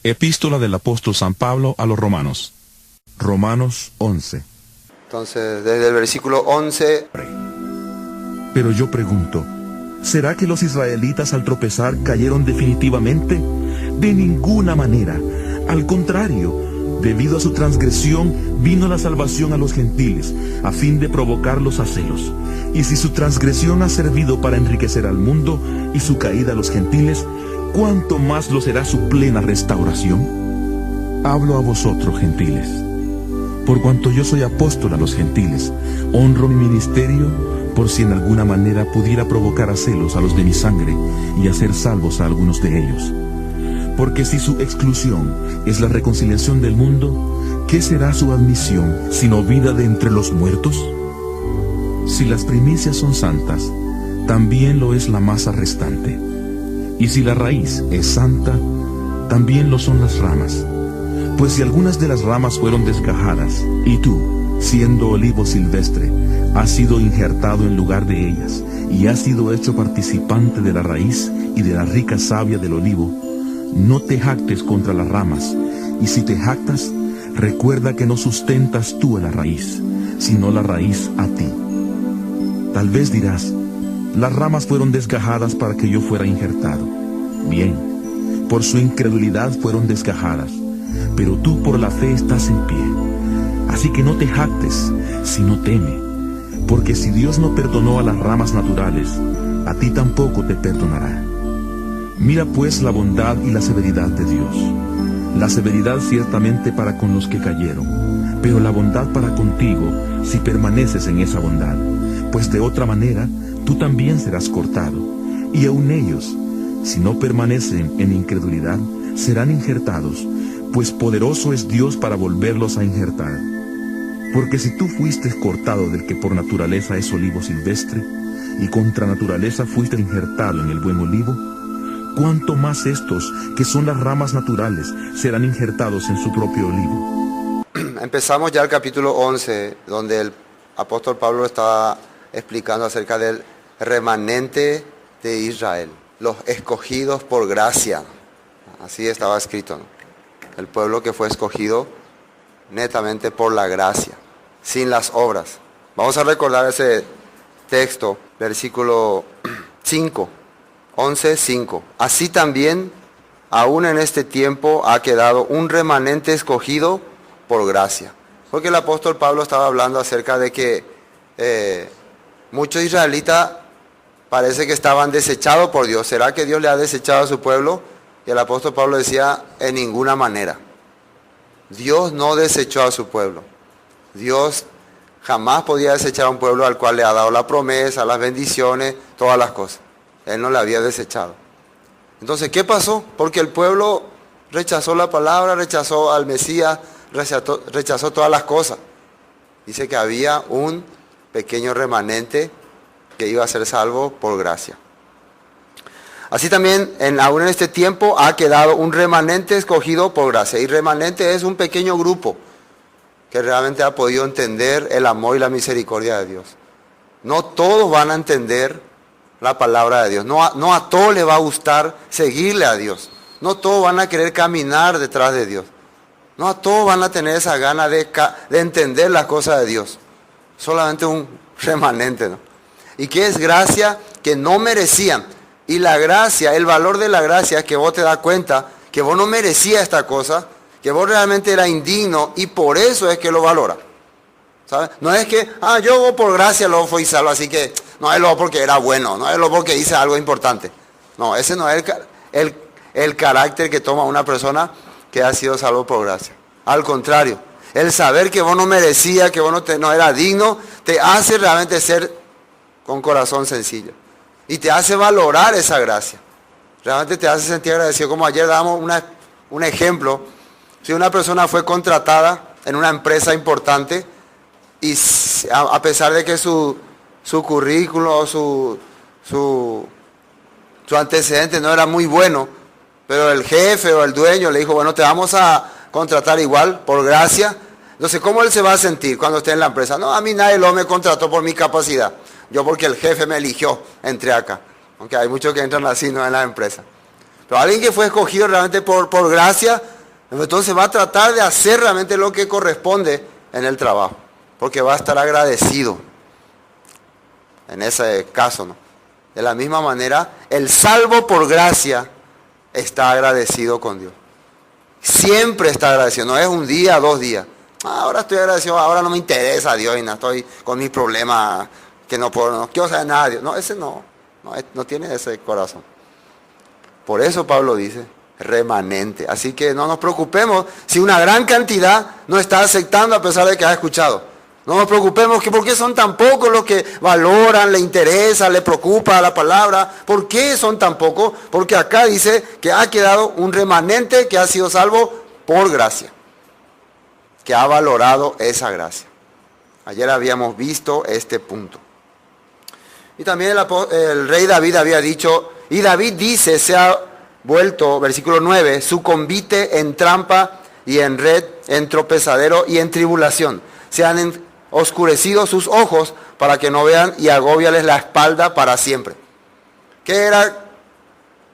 Epístola del apóstol San Pablo a los Romanos. Romanos 11. Entonces, desde el versículo 11. Pero yo pregunto, ¿será que los israelitas al tropezar cayeron definitivamente? De ninguna manera. Al contrario, debido a su transgresión vino la salvación a los gentiles, a fin de provocarlos a celos. Y si su transgresión ha servido para enriquecer al mundo y su caída a los gentiles, ¿cuánto más lo será su plena restauración? Hablo a vosotros, gentiles. Por cuanto yo soy apóstol a los gentiles, honro mi ministerio por si en alguna manera pudiera provocar a celos a los de mi sangre y hacer salvos a algunos de ellos. Porque si su exclusión es la reconciliación del mundo, ¿qué será su admisión sino vida de entre los muertos? Si las primicias son santas, también lo es la masa restante. Y si la raíz es santa, también lo son las ramas. Pues si algunas de las ramas fueron desgajadas, y tú, siendo olivo silvestre, has sido injertado en lugar de ellas, y has sido hecho participante de la raíz y de la rica savia del olivo, no te jactes contra las ramas, y si te jactas, recuerda que no sustentas tú a la raíz, sino la raíz a ti. Tal vez dirás, las ramas fueron desgajadas para que yo fuera injertado. Bien, por su incredulidad fueron desgajadas, pero tú por la fe estás en pie. Así que no te jactes, sino teme, porque si Dios no perdonó a las ramas naturales, a ti tampoco te perdonará. Mira pues la bondad y la severidad de Dios. La severidad ciertamente para con los que cayeron, pero la bondad para contigo si permaneces en esa bondad, pues de otra manera tú también serás cortado, y aun ellos, si no permanecen en incredulidad, serán injertados, pues poderoso es Dios para volverlos a injertar. Porque si tú fuiste cortado del que por naturaleza es olivo silvestre, y contra naturaleza fuiste injertado en el buen olivo, ¿cuánto más estos, que son las ramas naturales, serán injertados en su propio olivo? Empezamos ya el capítulo 11, donde el apóstol Pablo estaba explicando acerca del remanente de Israel, los escogidos por gracia. Así estaba escrito, ¿no? El pueblo que fue escogido netamente por la gracia, sin las obras. Vamos a recordar ese texto, versículo 5, 11:5. Así también, aún en este tiempo, ha quedado un remanente escogido por gracia. Porque el apóstol Pablo estaba hablando acerca de que muchos israelitas parece que estaban desechados por Dios. ¿Será que Dios le ha desechado a su pueblo? Y el apóstol Pablo decía, en ninguna manera. Dios no desechó a su pueblo. Dios jamás podía desechar a un pueblo al cual le ha dado la promesa, las bendiciones, todas las cosas. Él no le había desechado. Entonces, ¿qué pasó? Porque el pueblo rechazó la palabra, rechazó al Mesías, rechazó todas las cosas. Dice que había un pequeño remanente que iba a ser salvo por gracia. Así también, aún en este tiempo, ha quedado un remanente escogido por gracia. Y remanente es un pequeño grupo que realmente ha podido entender el amor y la misericordia de Dios. No todos van a entender la palabra de Dios. No a todos les va a gustar seguirle a Dios. No todos van a querer caminar detrás de Dios. No a todos van a tener esa gana de entender las cosas de Dios. Solamente un remanente, ¿no? ¿Y qué es gracia? Que no merecían. Y la gracia, el valor de la gracia es que vos te das cuenta que vos no merecías esta cosa, que vos realmente eras indigno y por eso es que lo valora. ¿Sabes? No es que, yo por gracia lo fui salvo, así que no es lo porque era bueno, no es lo porque hice algo importante. No, ese no es el carácter que toma una persona que ha sido salvo por gracia. Al contrario, el saber que vos no merecías, que vos no eras digno, te hace realmente ser con corazón sencillo. Y te hace valorar esa gracia. Realmente te hace sentir agradecido. Como ayer damos un ejemplo. Si una persona fue contratada en una empresa importante y a pesar de que su currículo, su antecedente no era muy bueno, pero el jefe o el dueño le dijo, bueno, te vamos a contratar igual, por gracia. Entonces, ¿cómo él se va a sentir cuando esté en la empresa? No, a mí nadie me contrató por mi capacidad. Yo porque el jefe me eligió, entré acá. Aunque hay muchos que entran así, no en la empresa. Pero alguien que fue escogido realmente por gracia, entonces va a tratar de hacer realmente lo que corresponde en el trabajo, porque va a estar agradecido en ese caso, ¿no? De la misma manera, el salvo por gracia está agradecido con Dios. Siempre está agradecido, no es un día, 2 días. Ahora estoy agradecido, ahora no me interesa Dios y no estoy con mis problemas, que no quiero saber nada de Dios. No, ese no tiene ese corazón. Por eso Pablo dice, remanente. Así que no nos preocupemos si una gran cantidad no está aceptando a pesar de que ha escuchado. No nos preocupemos que por qué son tan pocos los que valoran, le interesa, le preocupa la palabra. ¿Por qué son tan pocos? Porque acá dice que ha quedado un remanente que ha sido salvo por gracia, que ha valorado esa gracia. Ayer habíamos visto este punto. Y también el rey David había dicho, y David dice, se ha vuelto, versículo 9, su convite en trampa y en red, en tropezadero y en tribulación. Se han oscurecido sus ojos para que no vean y agóbiales la espalda para siempre. ¿Qué era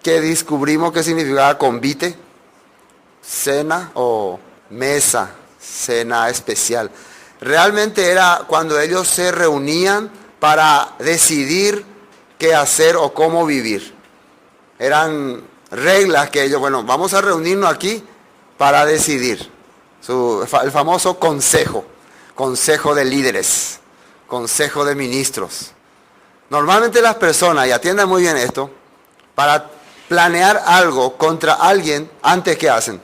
que descubrimos que significaba convite? Cena o mesa, cena especial. Realmente era cuando ellos se reunían para decidir qué hacer o cómo vivir. Eran reglas que ellos, vamos a reunirnos aquí para decidir. El famoso consejo de líderes, consejo de ministros. Normalmente las personas, y atiendan muy bien esto, para planear algo contra alguien, antes ¿qué hacen?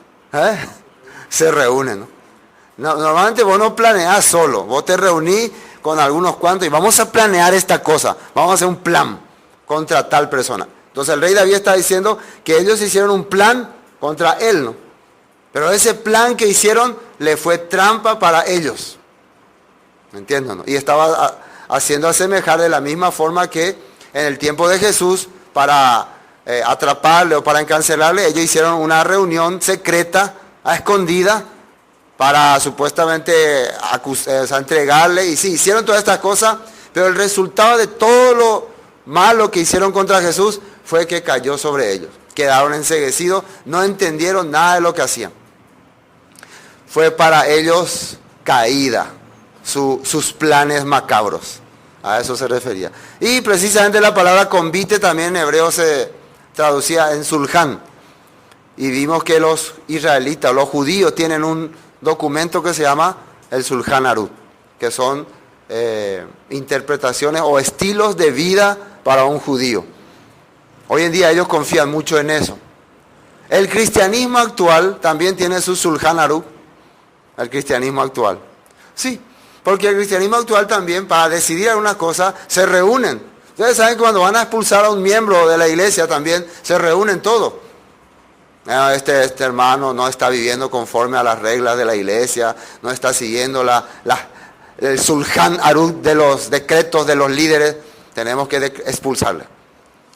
Se reúnen, ¿no? Normalmente vos no planeás solo, vos te reunís con algunos cuantos y vamos a planear esta cosa, vamos a hacer un plan contra tal persona. Entonces el rey David está diciendo que ellos hicieron un plan contra él, ¿no? Pero ese plan que hicieron le fue trampa para ellos. ¿Me entienden, no? Y estaba haciendo asemejar de la misma forma que en el tiempo de Jesús, para atraparle o para encarcelarle, ellos hicieron una reunión secreta, a escondida, para supuestamente entregarle. Y sí, hicieron todas estas cosas, pero el resultado de todo lo malo que hicieron contra Jesús fue que cayó sobre ellos. Quedaron enceguecidos, no entendieron nada de lo que hacían. Fue para ellos caída, sus planes macabros. A eso se refería. Y precisamente la palabra convite también en hebreo se traducía en sulhan. Y vimos que los israelitas, los judíos, tienen un documento que se llama el Sulhan Arut, que son interpretaciones o estilos de vida para un judío. Hoy en día ellos confían mucho en eso. El cristianismo actual también tiene su Sulhan Arut, el cristianismo actual. Sí, porque el cristianismo actual también, para decidir algunas cosas, se reúnen. Ustedes saben que cuando van a expulsar a un miembro de la iglesia también se reúnen todos. Este hermano no está viviendo conforme a las reglas de la iglesia, no está siguiendo el Sulhan Arut de los decretos de los líderes, tenemos que expulsarle.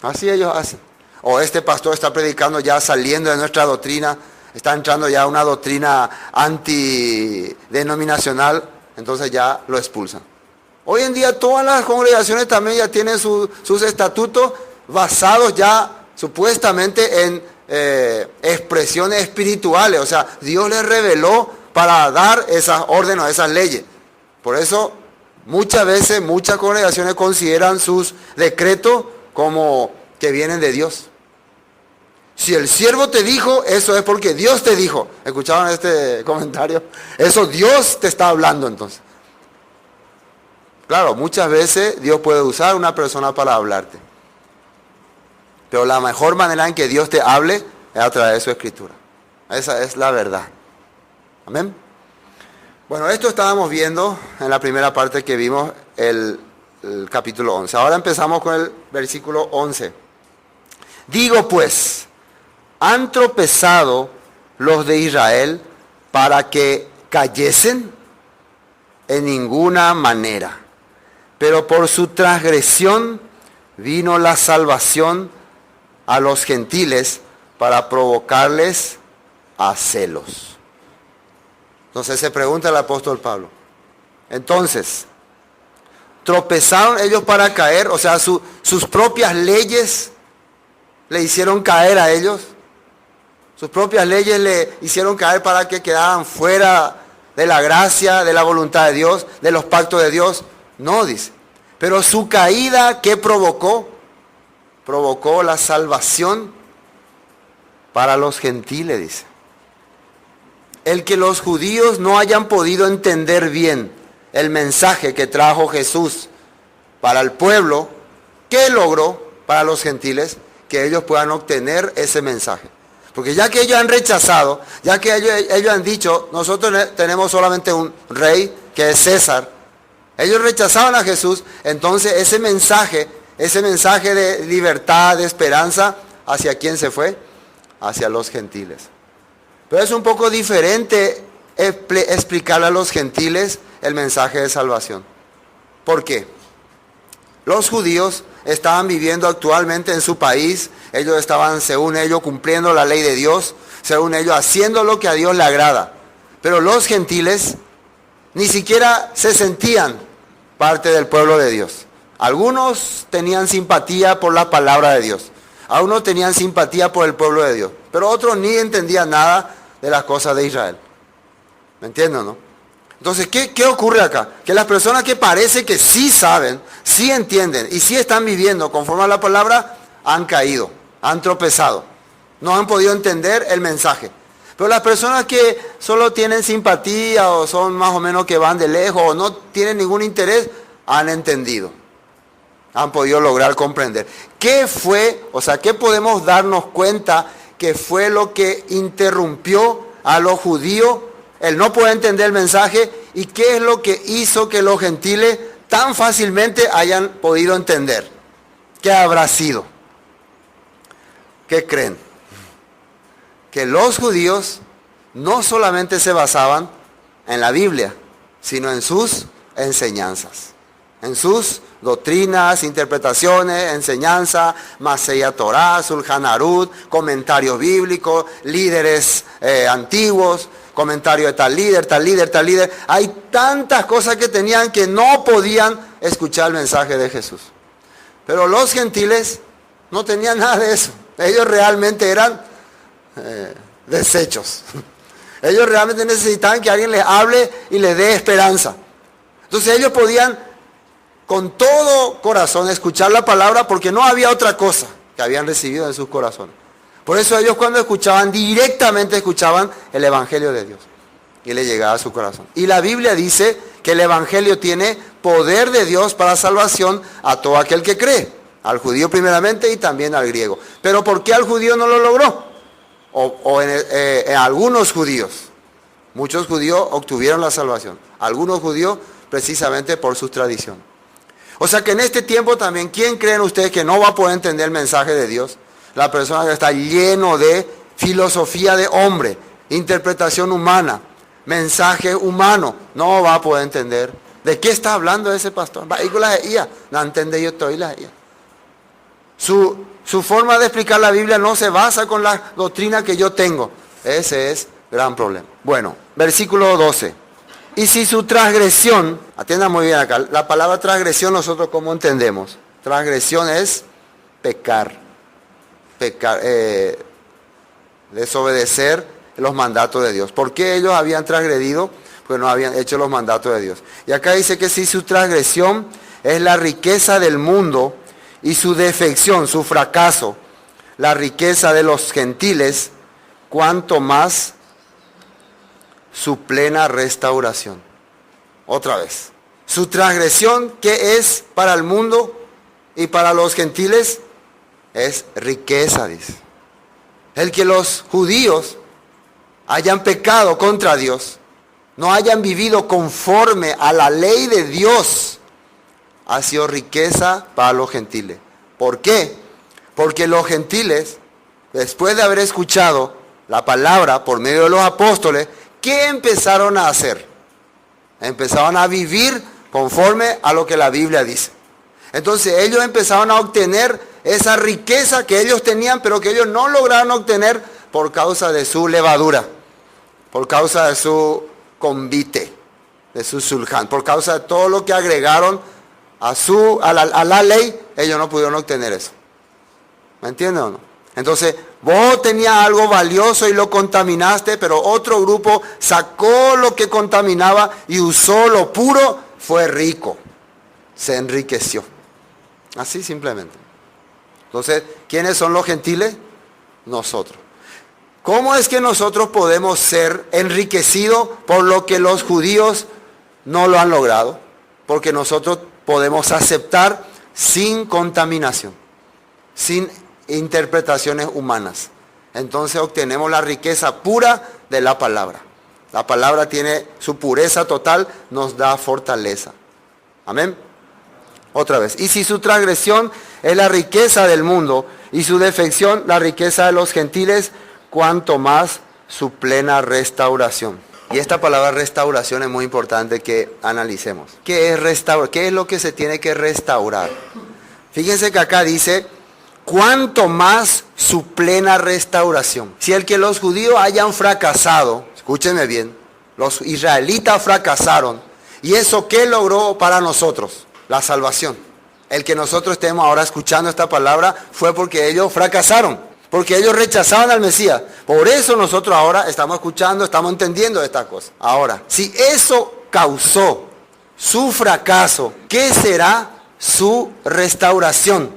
Así ellos hacen. O este pastor está predicando ya saliendo de nuestra doctrina, está entrando ya a una doctrina antidenominacional, entonces ya lo expulsan. Hoy en día todas las congregaciones también ya tienen sus estatutos basados ya supuestamente en expresiones espirituales. O sea, Dios les reveló para dar esas órdenes, esas leyes. Por eso muchas veces, muchas congregaciones consideran sus decretos como que vienen de Dios. Si el siervo te dijo, eso es porque Dios te dijo. ¿Escuchaban este comentario? Eso Dios te está hablando entonces. Claro, muchas veces Dios puede usar a una persona para hablarte. Pero la mejor manera en que Dios te hable es a través de su escritura. Esa es la verdad. Amén. Bueno, esto estábamos viendo en la primera parte que vimos el capítulo 11. Ahora empezamos con el versículo 11. Digo pues, ¿han tropezado los de Israel para que cayesen? En ninguna manera. Pero por su transgresión vino la salvación a los gentiles para provocarles a celos. Entonces se pregunta el apóstol Pablo. Entonces, ¿tropezaron ellos para caer? O sea, sus propias leyes le hicieron caer a ellos. Sus propias leyes le hicieron caer para que quedaran fuera de la gracia, de la voluntad de Dios, de los pactos de Dios. No, dice. Pero su caída, ¿qué provocó? Provocó la salvación para los gentiles, dice. El que los judíos no hayan podido entender bien el mensaje que trajo Jesús para el pueblo, ¿qué logró para los gentiles? Que ellos puedan obtener ese mensaje. Porque ya que ellos han rechazado, ya que ellos han dicho, nosotros tenemos solamente un rey, que es César. Ellos rechazaban a Jesús, entonces ese mensaje de libertad, de esperanza, ¿hacia quién se fue? Hacia los gentiles. Pero es un poco diferente explicarle a los gentiles el mensaje de salvación. ¿Por qué? Los judíos estaban viviendo actualmente en su país, ellos estaban, según ellos, cumpliendo la ley de Dios, según ellos, haciendo lo que a Dios le agrada. Pero los gentiles ni siquiera se sentían parte del pueblo de Dios. Algunos tenían simpatía por la palabra de Dios, algunos tenían simpatía por el pueblo de Dios, pero otros ni entendían nada de las cosas de Israel. ¿Me entienden, no? Entonces, ¿qué ocurre acá? Que las personas que parece que sí saben, sí entienden y sí están viviendo conforme a la palabra, han caído, han tropezado, no han podido entender el mensaje. Pero las personas que solo tienen simpatía o son más o menos que van de lejos o no tienen ningún interés, han entendido, han podido lograr comprender. ¿Qué fue, qué podemos darnos cuenta que fue lo que interrumpió a los judíos el no poder entender el mensaje y qué es lo que hizo que los gentiles tan fácilmente hayan podido entender? ¿Qué habrá sido? ¿Qué creen? Que los judíos no solamente se basaban en la Biblia, sino en sus enseñanzas, en sus doctrinas, interpretaciones, enseñanza, Maseya Torah, Sulhan Arut, comentarios bíblicos, líderes antiguos, comentario de tal líder, tal líder, tal líder. Hay tantas cosas que tenían que no podían escuchar el mensaje de Jesús. Pero los gentiles no tenían nada de eso. Ellos realmente eran desechos. Ellos realmente necesitaban que alguien les hable y les dé esperanza. Entonces ellos podían con todo corazón escuchar la palabra porque no había otra cosa que habían recibido en sus corazones. Por eso ellos cuando escuchaban, directamente escuchaban el Evangelio de Dios y le llegaba a su corazón. Y la Biblia dice que el Evangelio tiene poder de Dios para salvación a todo aquel que cree, al judío primeramente y también al griego. Pero ¿por qué al judío no lo logró? En algunos judíos, muchos judíos obtuvieron la salvación, algunos judíos precisamente por su tradición. O sea que en este tiempo también, ¿quién creen ustedes que no va a poder entender el mensaje de Dios? La persona que está lleno de filosofía de hombre, interpretación humana, mensaje humano, no va a poder entender. ¿De qué está hablando ese pastor? No entiende yo estoy la Su forma de explicar la Biblia no se basa con la doctrina que yo tengo. Ese es gran problema. Bueno, versículo 12. Y si su transgresión, atiendan muy bien acá, la palabra transgresión nosotros ¿cómo entendemos? Transgresión es pecar, desobedecer los mandatos de Dios. ¿Por qué ellos habían transgredido? Pues no habían hecho los mandatos de Dios. Y acá dice que si su transgresión es la riqueza del mundo y su defección, su fracaso, la riqueza de los gentiles, cuanto más su plena restauración. Otra vez. Su transgresión, ¿qué es para el mundo y para los gentiles? Es riqueza, dice. El que los judíos hayan pecado contra Dios, no hayan vivido conforme a la ley de Dios, ha sido riqueza para los gentiles. ¿Por qué? Porque los gentiles, después de haber escuchado la palabra por medio de los apóstoles, ¿qué empezaron a hacer? Empezaron a vivir conforme a lo que la Biblia dice. Entonces ellos empezaron a obtener esa riqueza que ellos tenían, pero que ellos no lograron obtener por causa de su levadura, por causa de su convite, de su sulhan, por causa de todo lo que agregaron a la ley, ellos no pudieron obtener eso. ¿Me entienden o no? Entonces, Vos tenías algo valioso y lo contaminaste, pero otro grupo sacó lo que contaminaba y usó lo puro, fue rico, se enriqueció. Así simplemente. Entonces, ¿quiénes son los gentiles? Nosotros. ¿Cómo es que nosotros podemos ser enriquecidos por lo que los judíos no lo han logrado? Porque nosotros podemos aceptar sin contaminación, sin interpretaciones humanas. Entonces obtenemos la riqueza pura de la palabra. La palabra tiene su pureza total, nos da fortaleza. Amén. Otra vez. Y si su transgresión es la riqueza del mundo y su defección la riqueza de los gentiles, cuanto más su plena restauración. Y esta palabra restauración es muy importante que analicemos. ¿Qué es restaurar? ¿Qué es lo que se tiene que restaurar? Fíjense que acá dice, cuanto más su plena restauración. Si el que los judíos hayan fracasado, escúchenme bien, los israelitas fracasaron, ¿y eso qué logró para nosotros? La salvación. El que nosotros estemos ahora escuchando esta palabra fue porque ellos fracasaron. Porque ellos rechazaban al Mesías. Por eso nosotros ahora estamos escuchando, estamos entendiendo esta cosa. Ahora, si eso causó su fracaso, ¿qué será su restauración?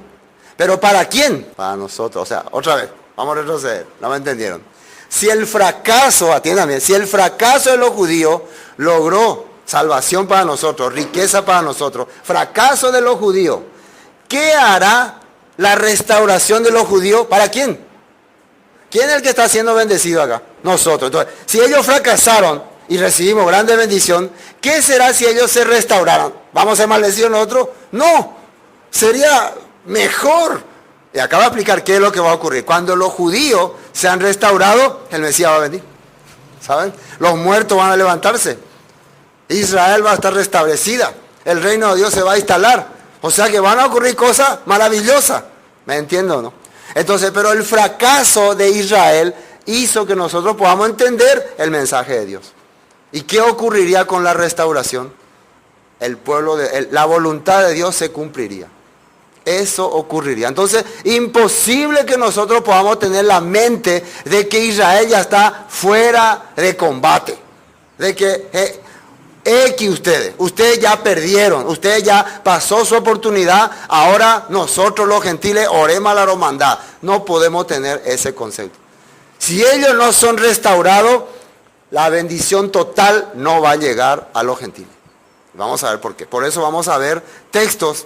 ¿Pero para quién? Para nosotros. O sea, otra vez, vamos a retroceder. No me entendieron. Si el fracaso, atiéndame, si el fracaso de los judíos logró salvación para nosotros, riqueza para nosotros, fracaso de los judíos, ¿qué hará la restauración de los judíos? ¿Para quién? ¿Quién es el que está siendo bendecido acá? Nosotros. Entonces, si ellos fracasaron y recibimos grande bendición, ¿qué será si ellos se restauraran? ¿Vamos a ser maldecidos nosotros? No, sería mejor. Y acaba de explicar qué es lo que va a ocurrir. Cuando los judíos se han restaurado, el Mesías va a venir. ¿Saben? Los muertos van a levantarse. Israel va a estar restablecida. El reino de Dios se va a instalar. O sea que van a ocurrir cosas maravillosas. ¿Me entiendo o no? Entonces, pero el fracaso de Israel hizo que nosotros podamos entender el mensaje de Dios. ¿Y qué ocurriría con la restauración? La voluntad de Dios se cumpliría. Eso ocurriría. Entonces, imposible que nosotros podamos tener la mente de que Israel ya está fuera de combate. De que ustedes ya perdieron, ustedes ya pasó su oportunidad, ahora nosotros los gentiles oremos a la hermandad. No podemos tener ese concepto. Si ellos no son restaurados, la bendición total no va a llegar a los gentiles. Vamos a ver por qué. Por eso vamos a ver textos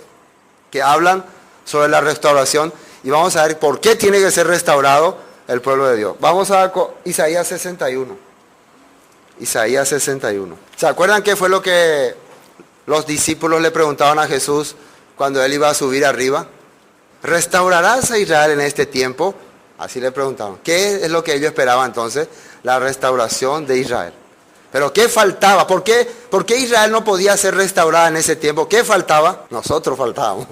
que hablan sobre la restauración y vamos a ver por qué tiene que ser restaurado el pueblo de Dios. Vamos a Isaías 61. Isaías 61. ¿Se acuerdan qué fue lo que los discípulos le preguntaban a Jesús cuando él iba a subir arriba? ¿Restaurarás a Israel en este tiempo? Así le preguntaban. ¿Qué es lo que ellos esperaban entonces? La restauración de Israel. ¿Pero qué faltaba? ¿Por qué Israel no podía ser restaurada en ese tiempo? ¿Qué faltaba? Nosotros faltábamos.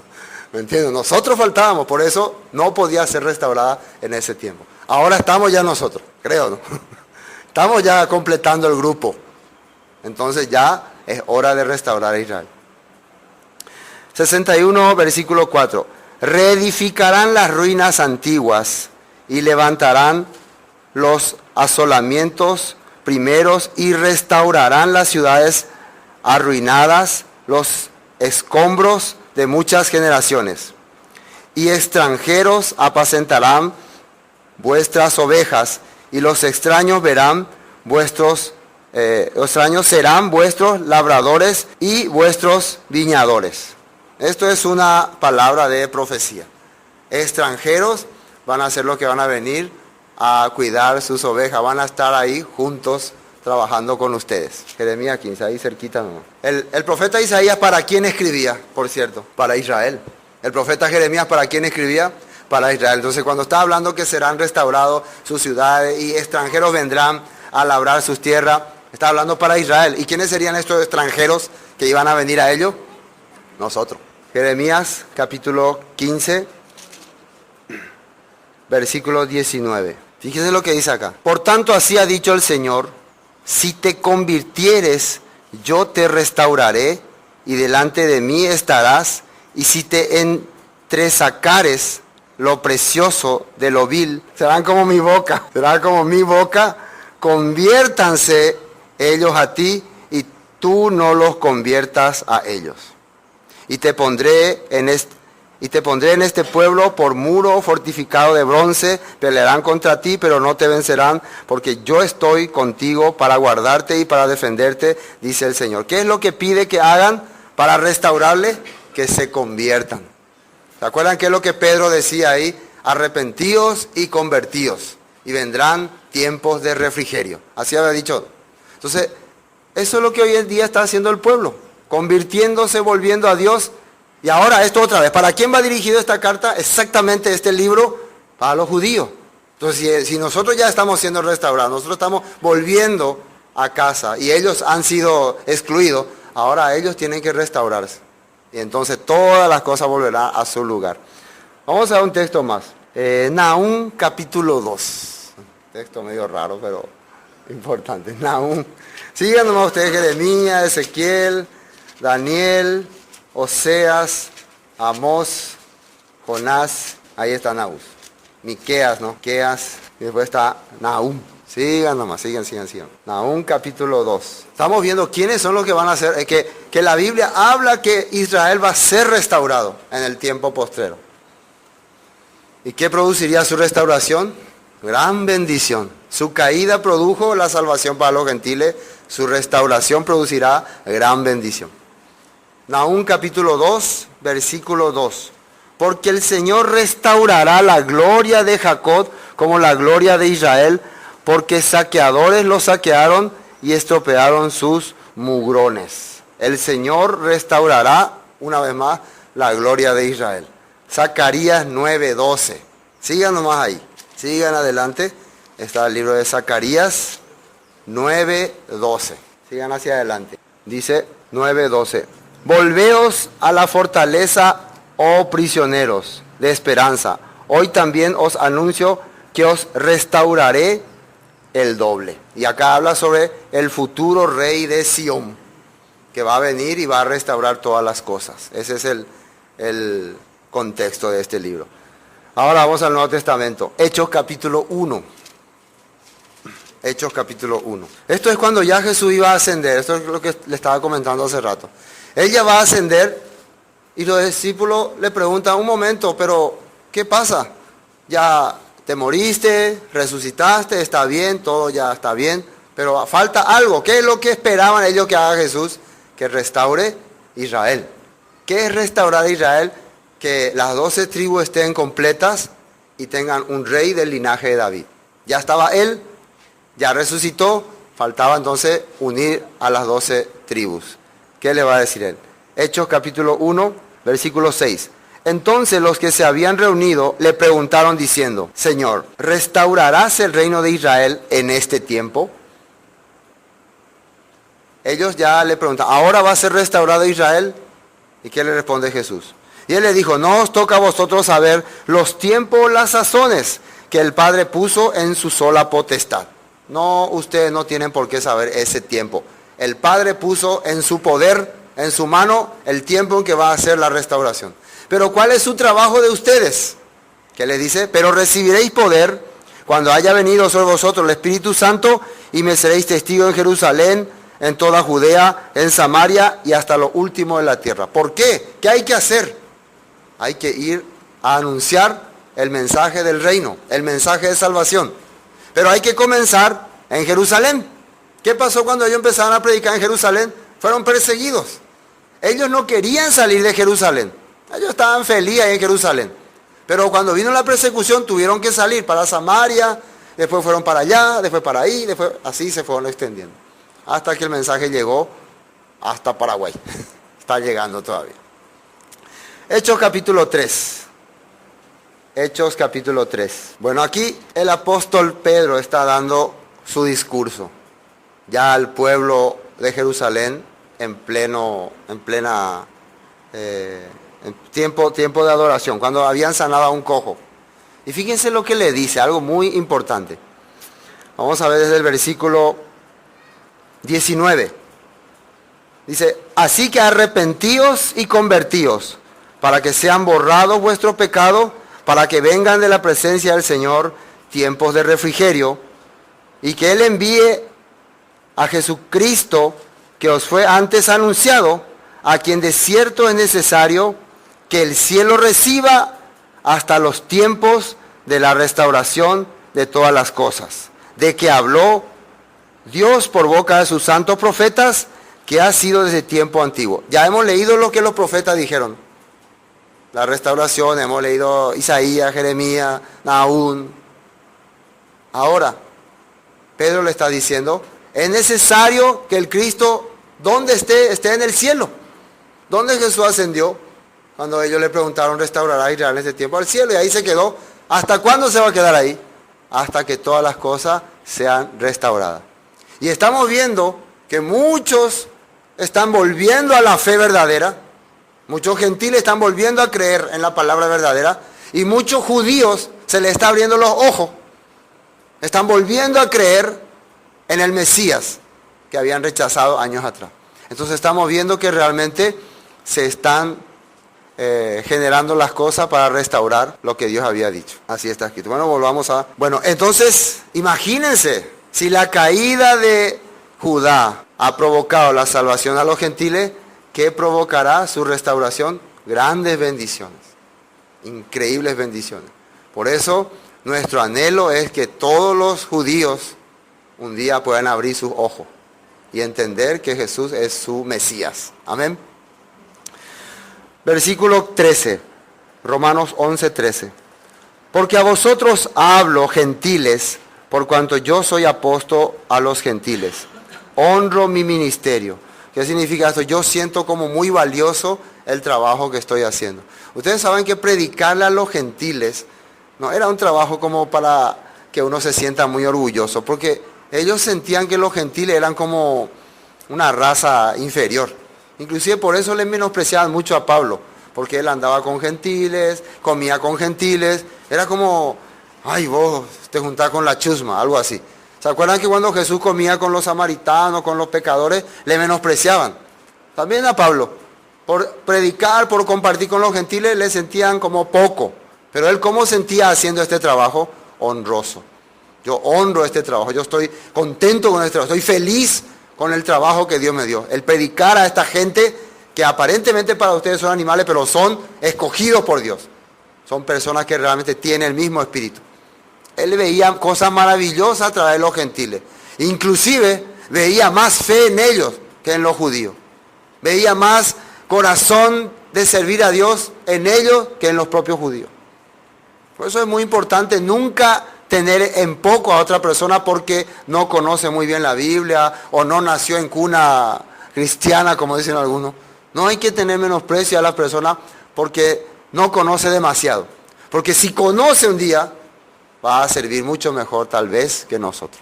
¿Me entiendes? Nosotros faltábamos, por eso no podía ser restaurada en ese tiempo. Ahora estamos ya nosotros, creo, ¿no? Estamos ya completando el grupo. Entonces ya es hora de restaurar a Israel. 61, versículo 4. Reedificarán las ruinas antiguas y levantarán los asolamientos primeros y restaurarán las ciudades arruinadas, los escombros de muchas generaciones. Y extranjeros apacentarán vuestras ovejas y los extraños verán los extraños serán vuestros labradores y vuestros viñadores. Esto es una palabra de profecía. Extranjeros van a ser los que van a venir a cuidar sus ovejas, van a estar ahí juntos trabajando con ustedes. Jeremías 15, ahí cerquita nomás. El profeta Isaías, ¿para quién escribía, por cierto? Para Israel. El profeta Jeremías, ¿para quién escribía? Para Israel. Entonces, cuando está hablando que serán restaurados sus ciudades y extranjeros vendrán a labrar sus tierras, está hablando para Israel. ¿Y quiénes serían estos extranjeros que iban a venir a ellos? Nosotros. Jeremías capítulo 15, versículo 19. Fíjense lo que dice acá. Por tanto, así ha dicho el Señor, si te convirtieres, yo te restauraré y delante de mí estarás, y si te entresacares, lo precioso de lo vil. Serán como mi boca, serán como mi boca. Conviértanse ellos a ti y tú no los conviertas a ellos. Y te pondré en este pueblo por muro fortificado de bronce. Pelearán contra ti, pero no te vencerán, porque yo estoy contigo para guardarte y para defenderte, dice el Señor. ¿Qué es lo que pide que hagan para restaurarle? Que se conviertan. ¿Se acuerdan qué es lo que Pedro decía ahí? Arrepentíos y convertíos, y vendrán tiempos de refrigerio. Así había dicho. Entonces, eso es lo que hoy en día está haciendo el pueblo, convirtiéndose, volviendo a Dios. Y ahora esto otra vez. ¿Para quién va dirigido esta carta? Exactamente este libro, para los judíos. Entonces, si nosotros ya estamos siendo restaurados, nosotros estamos volviendo a casa y ellos han sido excluidos, ahora ellos tienen que restaurarse. Y entonces todas las cosas volverán a su lugar. Vamos a ver un texto más. Nahum capítulo 2. Texto medio raro, pero importante. Nahum. Sigan nomás ustedes: Jeremías, Ezequiel, Daniel, Oseas, Amós, Jonás. Ahí está Nahum. Miqueas, ¿no? Miqueas. Y después está Nahum. Sigan nomás, sigan. Nahum capítulo 2. Estamos viendo quiénes son los que van a ser, que la Biblia habla que Israel va a ser restaurado en el tiempo postrero. ¿Y qué produciría su restauración? Gran bendición. Su caída produjo la salvación para los gentiles, su restauración producirá gran bendición. Nahum capítulo 2, versículo 2. Porque el Señor restaurará la gloria de Jacob como la gloria de Israel, porque saqueadores los saquearon y estropearon sus mugrones. El Señor restaurará, una vez más, la gloria de Israel. Zacarías 9:12. Sigan nomás ahí. Sigan adelante. Está el libro de Zacarías 9:12. Sigan hacia adelante. Dice 9:12. Volveos a la fortaleza, oh prisioneros de esperanza. Hoy también os anuncio que os restauraré el doble. Y acá habla sobre el futuro rey de Sión, que va a venir y va a restaurar todas las cosas. Ese es el contexto de este libro. Ahora vamos al Nuevo Testamento. Hechos capítulo 1. Hechos capítulo 1. Esto es cuando ya Jesús iba a ascender. Esto es lo que le estaba comentando hace rato. Él ya va a ascender y los discípulos le preguntan: un momento, pero ¿qué pasa? Ya te moriste, resucitaste, está bien, todo ya está bien, pero falta algo. ¿Qué es lo que esperaban ellos que haga Jesús? Que restaure Israel. ¿Qué es restaurar Israel? Que las 12 tribus estén completas y tengan un rey del linaje de David. Ya estaba él, ya resucitó, faltaba entonces unir a las 12 tribus. ¿Qué le va a decir él? Hechos capítulo 1, versículo 6. Entonces los que se habían reunido le preguntaron diciendo: Señor, ¿restaurarás el reino de Israel en este tiempo? Ellos ya le preguntan: ¿ahora va a ser restaurado Israel? ¿Y qué le responde Jesús? Y él le dijo: no os toca a vosotros saber los tiempos, las sazones que el Padre puso en su sola potestad. No, ustedes no tienen por qué saber ese tiempo. El Padre puso en su poder, en su mano, el tiempo en que va a hacer la restauración. Pero ¿cuál es su trabajo de ustedes? ¿Qué le dice? Pero recibiréis poder cuando haya venido sobre vosotros el Espíritu Santo, y me seréis testigos en Jerusalén, en toda Judea, en Samaria y hasta lo último de la tierra. ¿Por qué? ¿Qué hay que hacer? Hay que ir a anunciar el mensaje del reino, el mensaje de salvación. Pero hay que comenzar en Jerusalén. ¿Qué pasó cuando ellos empezaron a predicar en Jerusalén? Fueron perseguidos. Ellos no querían salir de Jerusalén. Ellos estaban felices ahí en Jerusalén. Pero cuando vino la persecución tuvieron que salir para Samaria, después fueron para allá, después para ahí, después así se fueron extendiendo. Hasta que el mensaje llegó hasta Paraguay. Está llegando todavía. Hechos capítulo 3. Hechos capítulo 3. Bueno, aquí el apóstol Pedro está dando su discurso ya al pueblo de Jerusalén en tiempo de adoración, cuando habían sanado a un cojo. Y fíjense lo que le dice, algo muy importante. Vamos a ver desde el versículo 19. Dice: así que arrepentíos y convertíos, para que sean borrados vuestros pecados, para que vengan de la presencia del Señor tiempos de refrigerio, y que Él envíe a Jesucristo, que os fue antes anunciado, a quien de cierto es necesario que el cielo reciba hasta los tiempos de la restauración de todas las cosas, de que habló Dios por boca de sus santos profetas, que ha sido desde tiempo antiguo. Ya hemos leído lo que los profetas dijeron. La restauración, hemos leído Isaías, Jeremías, Nahum. Ahora, Pedro le está diciendo, es necesario que el Cristo, donde esté en el cielo. ¿Dónde Jesús ascendió? Cuando ellos le preguntaron, ¿restaurará Israel en este tiempo? Al cielo, y ahí se quedó. ¿Hasta cuándo se va a quedar ahí? Hasta que todas las cosas sean restauradas. Y estamos viendo que muchos están volviendo a la fe verdadera. Muchos gentiles están volviendo a creer en la palabra verdadera. Y muchos judíos se les está abriendo los ojos. Están volviendo a creer en el Mesías que habían rechazado años atrás. Entonces estamos viendo que realmente se están generando las cosas para restaurar lo que Dios había dicho. Así está escrito. Bueno, volvamos a... Bueno, entonces, imagínense, si la caída de Judá ha provocado la salvación a los gentiles, ¿qué provocará su restauración? Grandes bendiciones, increíbles bendiciones. Por eso, nuestro anhelo es que todos los judíos un día puedan abrir sus ojos y entender que Jesús es su Mesías. Amén. Versículo 13, Romanos 11:13. Porque a vosotros hablo, gentiles, por cuanto yo soy apóstol a los gentiles. Honro mi ministerio. ¿Qué significa esto? Yo siento como muy valioso el trabajo que estoy haciendo. Ustedes saben que predicarle a los gentiles no era un trabajo como para que uno se sienta muy orgulloso, porque ellos sentían que los gentiles eran como una raza inferior. Inclusive por eso le menospreciaban mucho a Pablo, porque él andaba con gentiles, comía con gentiles, era como, ay, vos te juntás con la chusma, algo así. ¿Se acuerdan que cuando Jesús comía con los samaritanos, con los pecadores, le menospreciaban? También a Pablo, por predicar, por compartir con los gentiles, le sentían como poco. Pero él, ¿cómo sentía haciendo este trabajo? Honroso. Yo honro este trabajo, yo estoy contento con este trabajo, estoy feliz con el trabajo que Dios me dio. El predicar a esta gente que aparentemente para ustedes son animales, pero son escogidos por Dios. Son personas que realmente tienen el mismo espíritu. Él veía cosas maravillosas a través de los gentiles. Inclusive veía más fe en ellos que en los judíos. Veía más corazón de servir a Dios en ellos que en los propios judíos. Por eso es muy importante nunca tener en poco a otra persona porque no conoce muy bien la Biblia o no nació en cuna cristiana, como dicen algunos. No hay que tener menosprecio a la persona porque no conoce demasiado. Porque si conoce un día, va a servir mucho mejor tal vez que nosotros.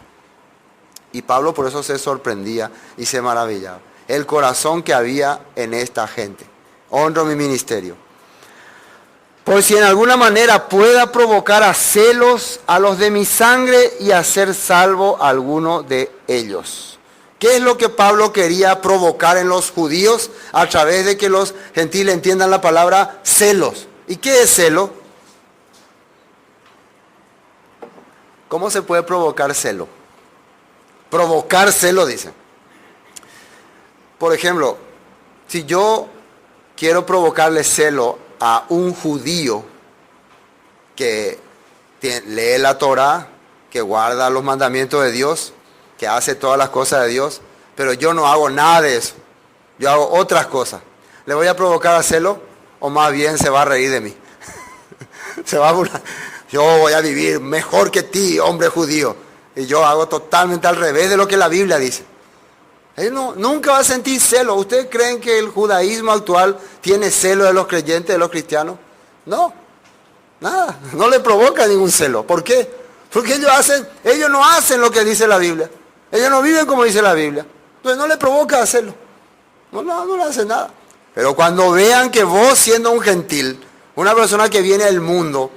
Y Pablo por eso se sorprendía y se maravillaba. El corazón que había en esta gente. Honro mi ministerio. Por si en alguna manera pueda provocar a celos a los de mi sangre y hacer salvo a alguno de ellos. ¿Qué es lo que Pablo quería provocar en los judíos a través de que los gentiles entiendan la palabra celos? ¿Y qué es celo? ¿Cómo se puede provocar celo? Provocar celo, dicen. Por ejemplo, si yo quiero provocarle celo a un judío que lee la Torá, que guarda los mandamientos de Dios, que hace todas las cosas de Dios, pero yo no hago nada de eso, yo hago otras cosas, ¿le voy a provocar a celo o más bien se va a reír de mí? Se va a burlar. Yo voy a vivir mejor que ti, hombre judío, y yo hago totalmente al revés de lo que la Biblia dice. Él nunca va a sentir celo. ¿Ustedes creen que el judaísmo actual tiene celo de los creyentes, de los cristianos? No, nada, no le provoca ningún celo. ¿Por qué? Porque ellos no hacen lo que dice la Biblia. Ellos no viven como dice la Biblia. Entonces no le provoca hacerlo. No le hacen nada. Pero cuando vean que vos siendo un gentil, una persona que viene del mundo,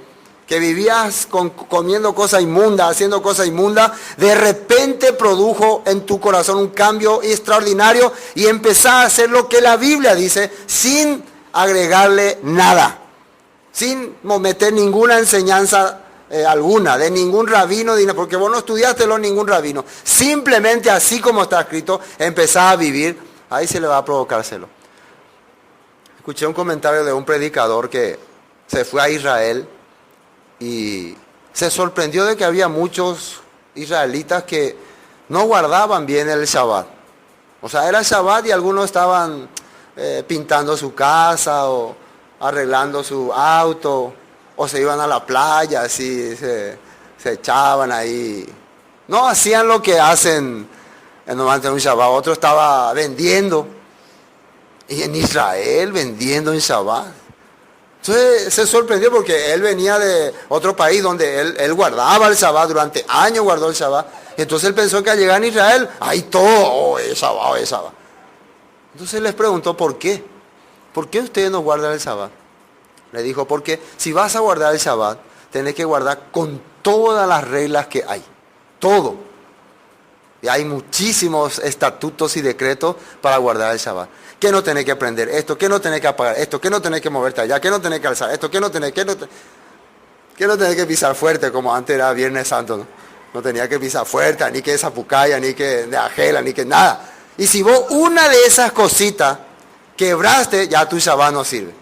que vivías comiendo cosas inmundas, haciendo cosas inmundas, de repente produjo en tu corazón un cambio extraordinario y empezás a hacer lo que la Biblia dice sin agregarle nada. sin meter ninguna enseñanza alguna, de ningún rabino, porque vos no estudiaste ningún rabino. Simplemente así como está escrito, empezás a vivir, ahí se le va a provocar celo. Escuché un comentario de un predicador que se fue a Israel y se sorprendió de que había muchos israelitas que no guardaban bien el Shabbat. O sea, era Shabbat y algunos estaban pintando su casa o arreglando su auto, o se iban a la playa, así se echaban ahí. No hacían lo que hacen normalmente en un Shabbat. Otro estaba vendiendo, y en Israel vendiendo en Shabbat. Entonces se sorprendió porque él venía de otro país donde él guardaba el Shabbat, durante años guardó el Shabbat. Entonces él pensó que al llegar a Israel, ahí todo, es Shabbat, es Shabbat. Entonces les preguntó, ¿por qué? ¿Por qué ustedes no guardan el Shabbat? Le dijo, porque si vas a guardar el Shabbat, tenés que guardar con todas las reglas que hay. Todo. Y hay muchísimos estatutos y decretos para guardar el Shabbat. Que no tenés que prender esto, que no tenés que apagar esto, que no tenés que moverte allá, que no tenés que alzar esto, que no tenés que pisar fuerte, como antes era Viernes Santo, ¿no? No tenía que pisar fuerte, ni que zapucaya, ni que de ajela, ni que nada. Y si vos una de esas cositas quebraste, ya tu Shabbat no sirve.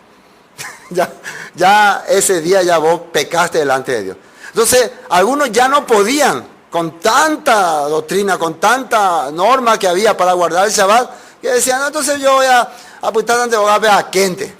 ya ese día ya vos pecaste delante de Dios. Entonces, algunos ya no podían, con tanta doctrina, con tanta norma que había para guardar el Shabbat, que decían, no, entonces yo voy a apuntar ante a Quente.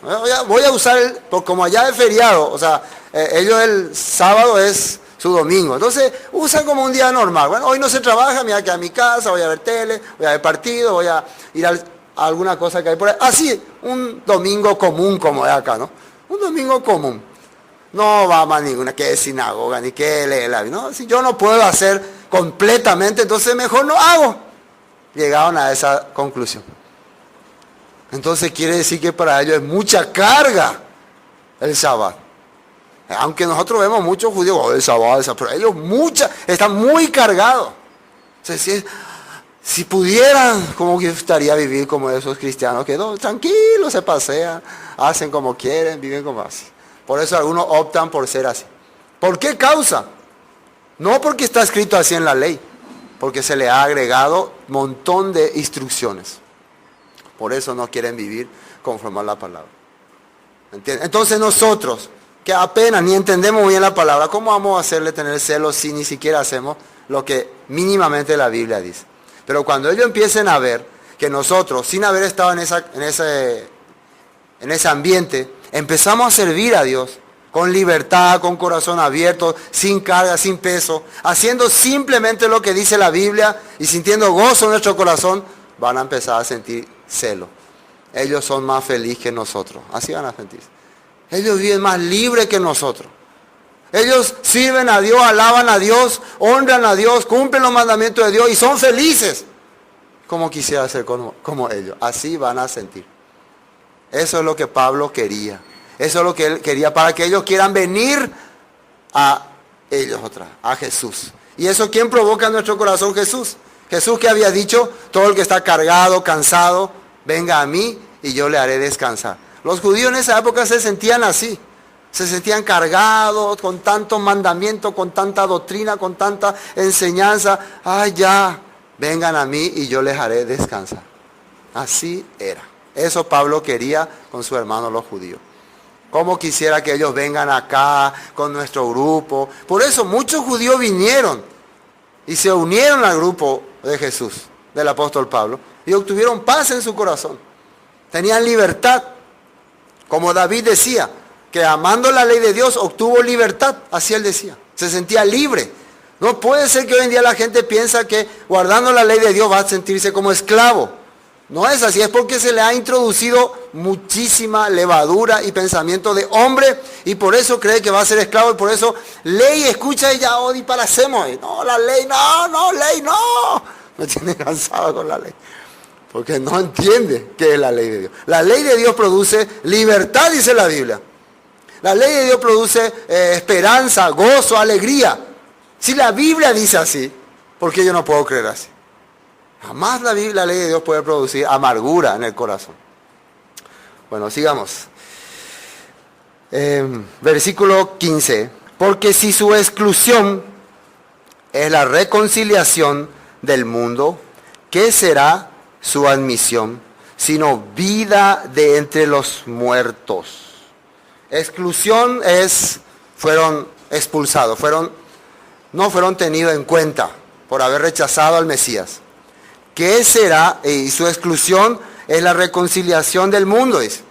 Voy a usar, como allá es feriado, o sea, ellos el sábado es su domingo. Entonces, usan como un día normal. Bueno, hoy no se trabaja, me voy a quedar a mi casa, voy a ver tele, voy a ver partido, voy a ir a alguna cosa que hay por ahí. Así, un domingo común como es acá, ¿no? Un domingo común. No vamos a ninguna que es sinagoga, ni que leer, ¿no? Si yo no puedo hacer completamente, entonces mejor no hago. Llegaron a esa conclusión. Entonces quiere decir que para ellos es mucha carga el Shabbat. Aunque nosotros vemos muchos judíos, el Shabbat, pero ellos están muy cargados. O sea, si pudieran, ¿cómo gustaría vivir como esos cristianos que no, tranquilos, se pasean, hacen como quieren, viven como así? Por eso algunos optan por ser así. ¿Por qué causa? No porque está escrito así en la ley, porque se le ha agregado un montón de instrucciones. Por eso no quieren vivir conforme a la palabra. ¿Entienden? Entonces nosotros, que apenas ni entendemos bien la palabra, ¿cómo vamos a hacerle tener celos si ni siquiera hacemos lo que mínimamente la Biblia dice? Pero cuando ellos empiecen a ver que nosotros, sin haber estado en ese ambiente, empezamos a servir a Dios con libertad, con corazón abierto, sin carga, sin peso, haciendo simplemente lo que dice la Biblia y sintiendo gozo en nuestro corazón, van a empezar a sentir celo. Ellos son más felices que nosotros, así van a sentirse. Ellos viven más libres que nosotros. Ellos sirven a Dios, alaban a Dios, honran a Dios, cumplen los mandamientos de Dios y son felices. Como quisiera ser como ellos. Así van a sentir. Eso es lo que Pablo quería. Eso es lo que él quería para que ellos quieran venir a ellos otra vez, a Jesús. ¿Y eso quién provoca en nuestro corazón? Jesús. Jesús que había dicho, todo el que está cargado, cansado, venga a mí y yo le haré descansar. Los judíos en esa época se sentían así. Se sentían cargados con tantos mandamientos, con tanta doctrina, con tanta enseñanza. Ay, ya, vengan a mí y yo les haré descansar. Así era. Eso Pablo quería con sus hermanos los judíos. Cómo quisiera que ellos vengan acá con nuestro grupo. Por eso muchos judíos vinieron y se unieron al grupo de Jesús, del apóstol Pablo, y obtuvieron paz en su corazón. Tenían libertad. Como David decía, que amando la ley de Dios obtuvo libertad, así él decía, se sentía libre. No puede ser que hoy en día la gente piensa que guardando la ley de Dios va a sentirse como esclavo. No es así, es porque se le ha introducido muchísima levadura y pensamiento de hombre y por eso cree que va a ser esclavo y por eso ley escucha y ya odia para hacemos. No, la ley, no, ley, no. Me tiene cansado con la ley. Porque no entiende qué es la ley de Dios. La ley de Dios produce libertad, dice la Biblia. La ley de Dios produce esperanza, gozo, alegría. Si la Biblia dice así, ¿por qué yo no puedo creer así? Jamás la ley de Dios puede producir amargura en el corazón. Bueno, sigamos. Versículo 15. Porque si su exclusión es la reconciliación del mundo, ¿qué será su admisión? Sino vida de entre los muertos. Exclusión fueron expulsados, no fueron tenidos en cuenta por haber rechazado al Mesías. ¿Qué será? Y su exclusión es la reconciliación del mundo, dice.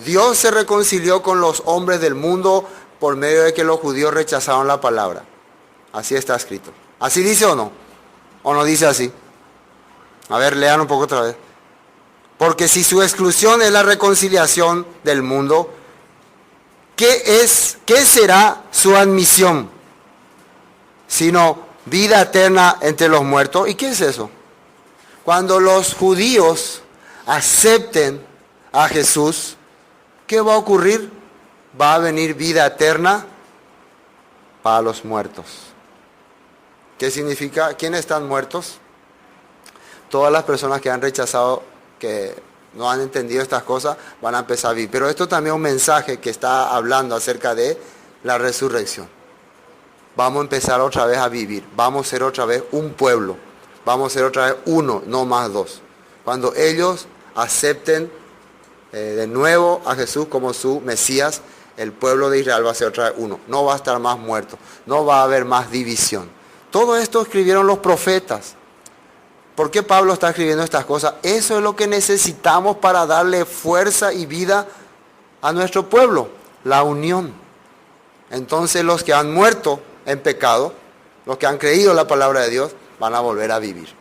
Dios se reconcilió con los hombres del mundo por medio de que los judíos rechazaron la palabra. Así está escrito. ¿Así dice o no? ¿O no dice así? A ver, lean un poco otra vez. Porque si su exclusión es la reconciliación del mundo, ¿qué será su admisión? Sino vida eterna entre los muertos. ¿Y qué es eso? Cuando los judíos acepten a Jesús, ¿qué va a ocurrir? Va a venir vida eterna para los muertos. ¿Qué significa? ¿Quiénes están muertos? Todas las personas que han rechazado, que no han entendido estas cosas, van a empezar a vivir. Pero esto también es un mensaje que está hablando acerca de la resurrección. Vamos a empezar otra vez a vivir. Vamos a ser otra vez un pueblo. Vamos a ser otra vez uno, no más dos. Cuando ellos acepten de nuevo a Jesús como su Mesías, el pueblo de Israel va a ser otra vez uno. No va a estar más muerto. No va a haber más división. Todo esto escribieron los profetas. ¿Por qué Pablo está escribiendo estas cosas? Eso es lo que necesitamos para darle fuerza y vida a nuestro pueblo. La unión. Entonces los que han muerto en pecado, los que han creído la palabra de Dios, van a volver a vivir.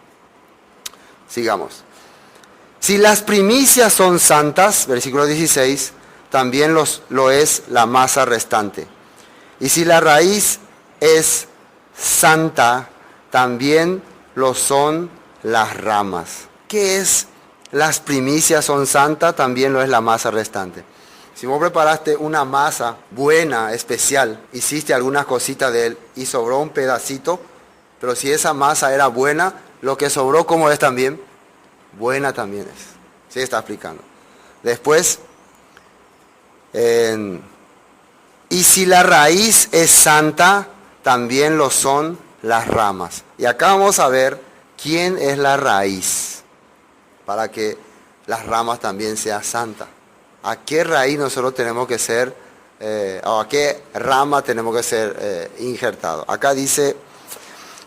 Sigamos. Si las primicias son santas, versículo 16, también lo es la masa restante. Y si la raíz es santa, también lo son las ramas. ¿Qué es? Las primicias son santas, también lo es la masa restante. Si vos preparaste una masa buena, especial, hiciste algunas cositas de él y sobró un pedacito, pero si esa masa era buena, lo que sobró, ¿cómo es también? Buena también es. ¿Sí está explicando? Después, y si la raíz es santa, también lo son las ramas. Y acá vamos a ver quién es la raíz, para que las ramas también sean santas. ¿A qué raíz nosotros tenemos que ser, o a qué rama tenemos que ser injertados? Acá dice,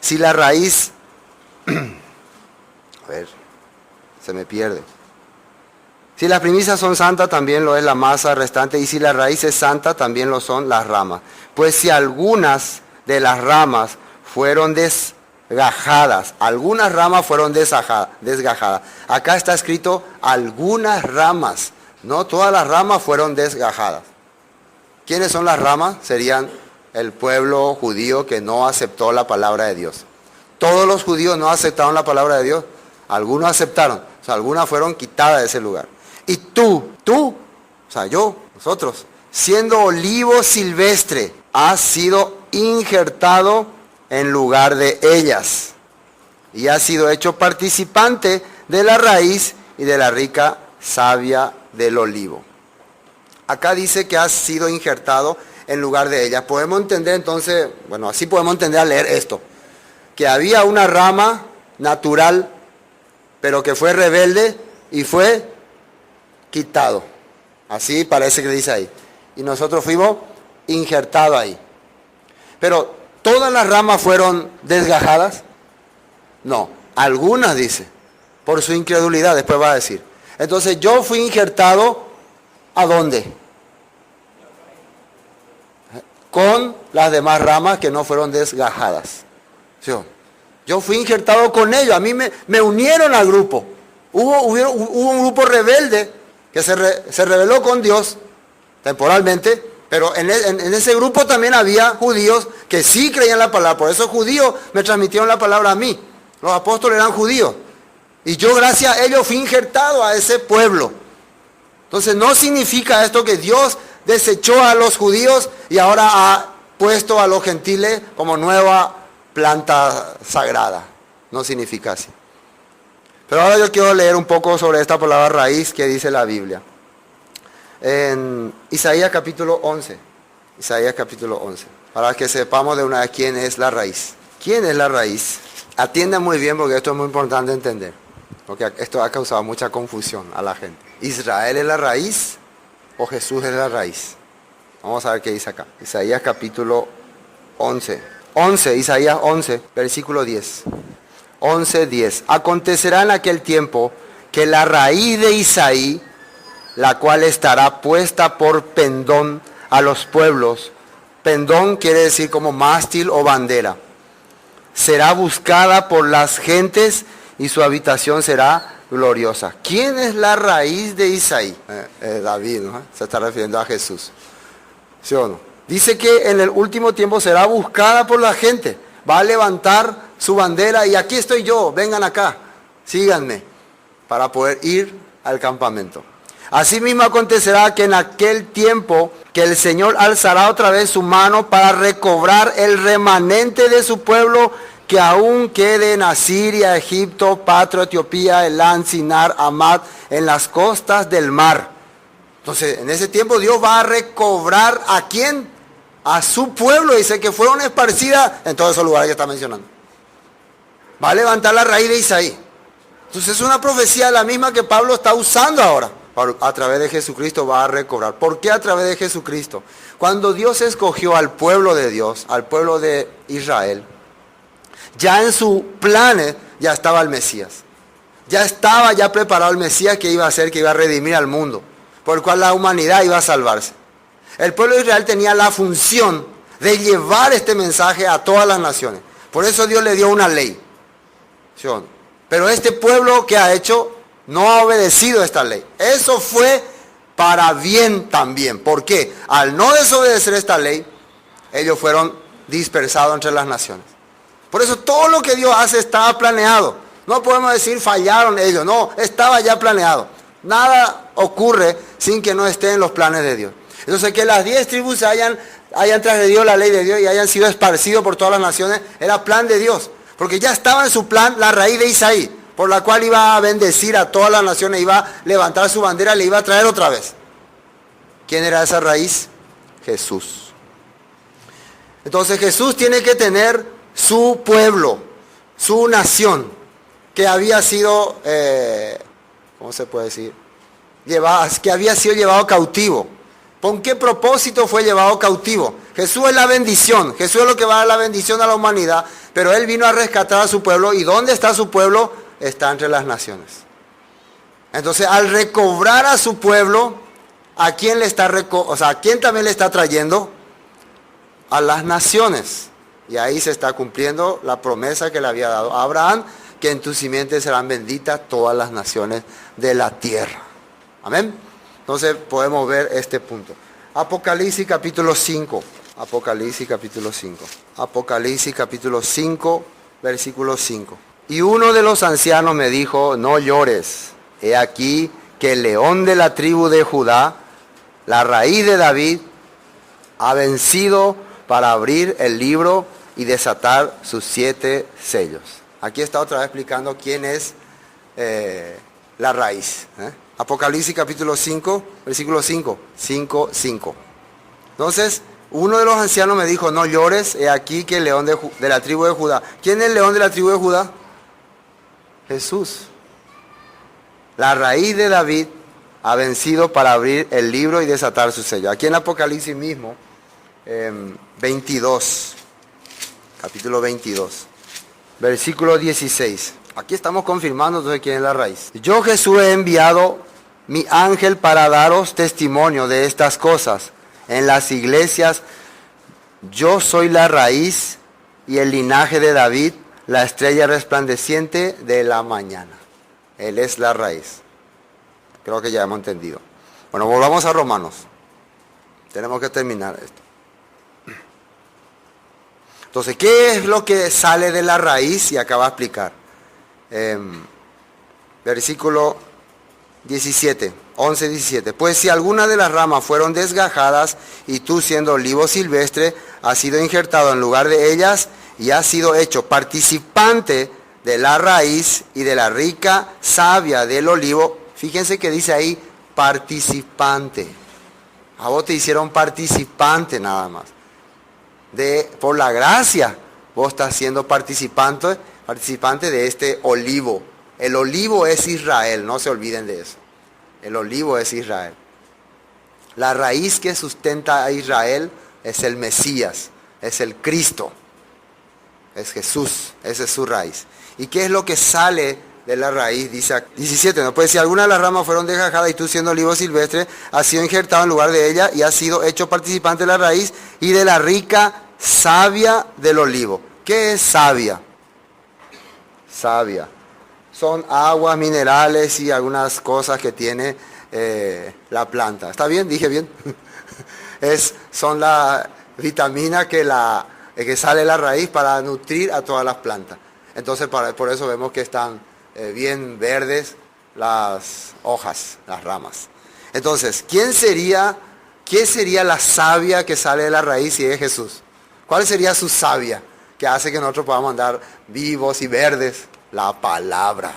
si la raíz, a ver, se me pierde. Si las primicias son santas, también lo es la masa restante, y si la raíz es santa, también lo son las ramas. Pues si algunas de las ramas fueron desgajadas, algunas ramas fueron desgajadas. Acá está escrito algunas ramas, no todas las ramas fueron desgajadas. ¿Quiénes son las ramas? Serían el pueblo judío que no aceptó la palabra de Dios. Todos los judíos no aceptaron la palabra de Dios, algunos aceptaron, o sea, algunas fueron quitadas de ese lugar. Y tú, o sea, nosotros, siendo olivo silvestre, has sido injertado en lugar de ellas. Y has sido hecho participante de la raíz y de la rica savia del olivo. Acá dice que has sido injertado en lugar de ellas. Podemos entender entonces, bueno, así podemos entender al leer esto, que había una rama natural, pero que fue rebelde y fue quitado. Así parece que dice ahí. Y nosotros fuimos injertados ahí. Pero ¿todas las ramas fueron desgajadas? No, algunas dice, por su incredulidad, después va a decir. Entonces yo fui injertado, ¿a dónde? Con las demás ramas que no fueron desgajadas. ¿Sí? Yo fui injertado con ellos, a mí me unieron al grupo. Hubo un grupo rebelde que se rebeló con Dios temporalmente, pero en ese grupo también había judíos que sí creían la palabra. Por eso judíos me transmitieron la palabra a mí. Los apóstoles eran judíos. Y yo gracias a ellos fui injertado a ese pueblo. Entonces no significa esto que Dios desechó a los judíos y ahora ha puesto a los gentiles como nueva planta sagrada. No significa así. Pero ahora yo quiero leer un poco sobre esta palabra raíz que dice la Biblia. en Isaías capítulo 11. Isaías capítulo 11. Para que sepamos de una vez quién es la raíz. ¿Quién es la raíz? Atiendan muy bien porque esto es muy importante entender. Porque esto ha causado mucha confusión a la gente. ¿Israel es la raíz o Jesús es la raíz? Vamos a ver qué dice acá. Isaías capítulo 11. Isaías 11, versículo 10. 11:10. Acontecerá en aquel tiempo que la raíz de Isaí, la cual estará puesta por pendón a los pueblos. Pendón quiere decir como mástil o bandera. Será buscada por las gentes y su habitación será gloriosa. ¿Quién es la raíz de Isaí? David, ¿no? Se está refiriendo a Jesús. ¿Sí o no? Dice que en el último tiempo será buscada por la gente. Va a levantar su bandera y aquí estoy yo, vengan acá, síganme, para poder ir al campamento. Asimismo acontecerá que en aquel tiempo que el Señor alzará otra vez su mano para recobrar el remanente de su pueblo que aún quede en Asiria, Egipto, Patro, Etiopía, Elán, Sinar, Amad, en las costas del mar. Entonces, en ese tiempo Dios va a recobrar ¿a quién? A su pueblo, dice que fueron esparcidas en todos esos lugares que está mencionando. Va a levantar la raíz de Isaí. Entonces es una profecía la misma que Pablo está usando ahora. A través de Jesucristo va a recobrar. ¿Por qué a través de Jesucristo? Cuando Dios escogió al pueblo de Dios, al pueblo de Israel, ya en su planes ya estaba el Mesías. Ya estaba ya preparado el Mesías que iba a hacer, que iba a redimir al mundo, por el cual la humanidad iba a salvarse. El pueblo de Israel tenía la función de llevar este mensaje a todas las naciones. Por eso Dios le dio una ley. ¿Sí o no? Pero este pueblo que ha hecho no ha obedecido esta ley. Eso fue para bien también. ¿Por qué? Al no desobedecer esta ley, ellos fueron dispersados entre las naciones. Por eso todo lo que Dios hace estaba planeado. No podemos decir fallaron ellos. No, estaba ya planeado. Nada ocurre sin que no esté en los planes de Dios. Entonces que las 10 tribus hayan transgredido la ley de Dios y hayan sido esparcidos por todas las naciones, era plan de Dios. Porque ya estaba en su plan la raíz de Isaí, por la cual iba a bendecir a todas las naciones, iba a levantar su bandera, le iba a traer otra vez. ¿Quién era esa raíz? Jesús. Entonces Jesús tiene que tener su pueblo, su nación, que había sido, ¿cómo se puede decir? Que había sido llevado cautivo. ¿Con qué propósito fue llevado cautivo? Jesús es la bendición, Jesús es lo que va a dar la bendición a la humanidad, pero Él vino a rescatar a su pueblo. ¿Y dónde está su pueblo? Está entre las naciones. Entonces, al recobrar a su pueblo, ¿a quién le está ¿a quién también le está trayendo? A las naciones. Y ahí se está cumpliendo la promesa que le había dado a Abraham, que en tu simiente serán benditas todas las naciones de la tierra. Amén. Entonces podemos ver este punto. Apocalipsis capítulo 5. Apocalipsis capítulo 5. Apocalipsis capítulo 5, versículo 5. Y uno de los ancianos me dijo, no llores. He aquí que el león de la tribu de Judá, la raíz de David, ha vencido para abrir el libro y desatar sus 7 sellos. Aquí está otra vez explicando quién es la raíz. Apocalipsis capítulo 5, versículo 5. 5. Entonces, uno de los ancianos me dijo, no llores, he aquí que el león de la tribu de Judá. ¿Quién es el león de la tribu de Judá? Jesús. La raíz de David ha vencido para abrir el libro y desatar su sello. Aquí en Apocalipsis mismo, 22, capítulo 22, versículo 16. Aquí estamos confirmando entonces quién es la raíz. Yo Jesús he enviado mi ángel para daros testimonio de estas cosas en las iglesias. Yo soy la raíz y el linaje de David, la estrella resplandeciente de la mañana. Él es la raíz. Creo que ya hemos entendido. Bueno, volvamos a Romanos. Tenemos que terminar esto. Entonces, ¿qué es lo que sale de la raíz? Y acaba de explicar. Versículo 17, 11, 17. Pues si alguna de las ramas fueron desgajadas y tú siendo olivo silvestre has sido injertado en lugar de ellas y has sido hecho participante de la raíz y de la rica savia del olivo. Fíjense que dice ahí participante. A vos te hicieron participante nada más. Por la gracia, vos estás siendo participante de este olivo. El olivo es Israel, no se olviden de eso. El olivo es Israel. La raíz que sustenta a Israel es el Mesías, es el Cristo, es Jesús, esa es su raíz. ¿Y qué es lo que sale de la raíz? Dice 17, ¿no? Pues si alguna de las ramas fueron desgajadas y tú siendo olivo silvestre, has sido injertado en lugar de ella y has sido hecho participante de la raíz y de la rica savia del olivo. ¿Qué es savia? Savia. Son aguas, minerales y algunas cosas que tiene la planta. ¿Está bien? ¿Dije bien? Son las vitaminas que sale de la raíz para nutrir a todas las plantas. Entonces por eso vemos que están bien verdes las hojas, las ramas. Entonces, ¿qué sería la savia que sale de la raíz si es Jesús? ¿Cuál sería su savia que hace que nosotros podamos andar vivos y verdes? La palabra.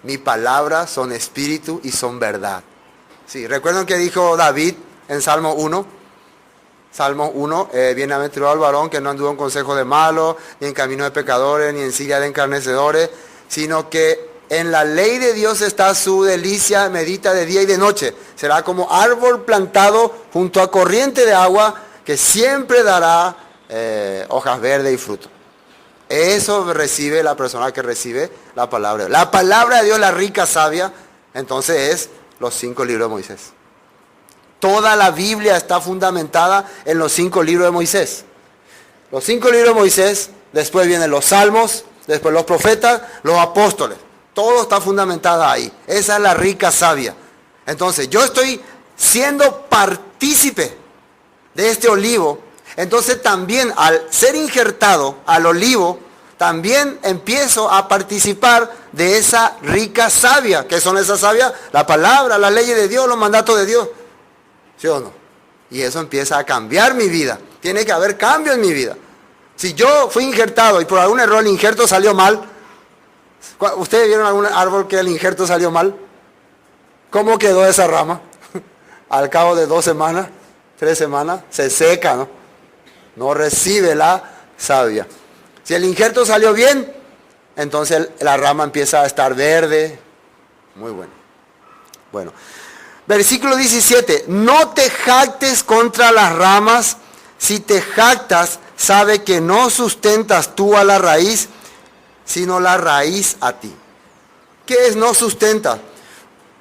Mi palabra son espíritu y son verdad. Sí, ¿recuerdan que dijo David en Salmo 1? Salmo 1, bienaventurado el varón que no anduvo en consejo de malos, ni en camino de pecadores, ni en silla de encarnecedores, sino que en la ley de Dios está su delicia, medita de día y de noche. Será como árbol plantado junto a corriente de agua, que siempre dará hojas verdes y fruto. Eso recibe la persona que recibe la palabra. La palabra de Dios, la rica savia, entonces es los 5 libros de Moisés. Toda la Biblia está fundamentada en los 5 libros de Moisés. Los 5 libros de Moisés, después vienen los salmos, después los profetas, los apóstoles. Todo está fundamentado ahí. Esa es la rica savia. Entonces, yo estoy siendo partícipe de este olivo. Entonces también al ser injertado al olivo, también empiezo a participar de esa rica savia. ¿Qué son esas savias? La palabra, las leyes de Dios, los mandatos de Dios. ¿Sí o no? Y eso empieza a cambiar mi vida. Tiene que haber cambio en mi vida. Si yo fui injertado y por algún error el injerto salió mal, ¿ustedes vieron algún árbol que el injerto salió mal? ¿Cómo quedó esa rama? Al cabo de 2 semanas, 3 semanas, se seca, ¿no? No recibe la savia. Si el injerto salió bien, entonces la rama empieza a estar verde. Muy bueno. Bueno. Versículo 17. No te jactes contra las ramas. Si te jactas, sabe que no sustentas tú a la raíz, sino la raíz a ti. ¿Qué es no sustenta?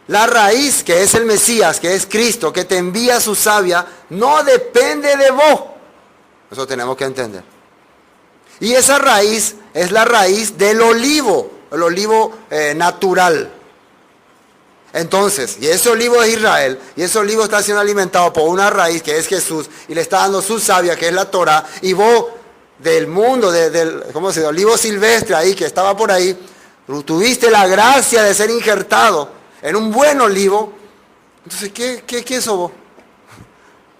La raíz, que es el Mesías, que es Cristo, que te envía su savia, no depende de vos. Eso tenemos que entender. Y esa raíz es la raíz del olivo, el olivo natural. Entonces, y ese olivo es Israel, y ese olivo está siendo alimentado por una raíz que es Jesús, y le está dando su savia, que es la Torah, y vos del mundo, ¿cómo se dice? Olivo silvestre ahí, que estaba por ahí, tuviste la gracia de ser injertado en un buen olivo. Entonces, ¿qué sos vos?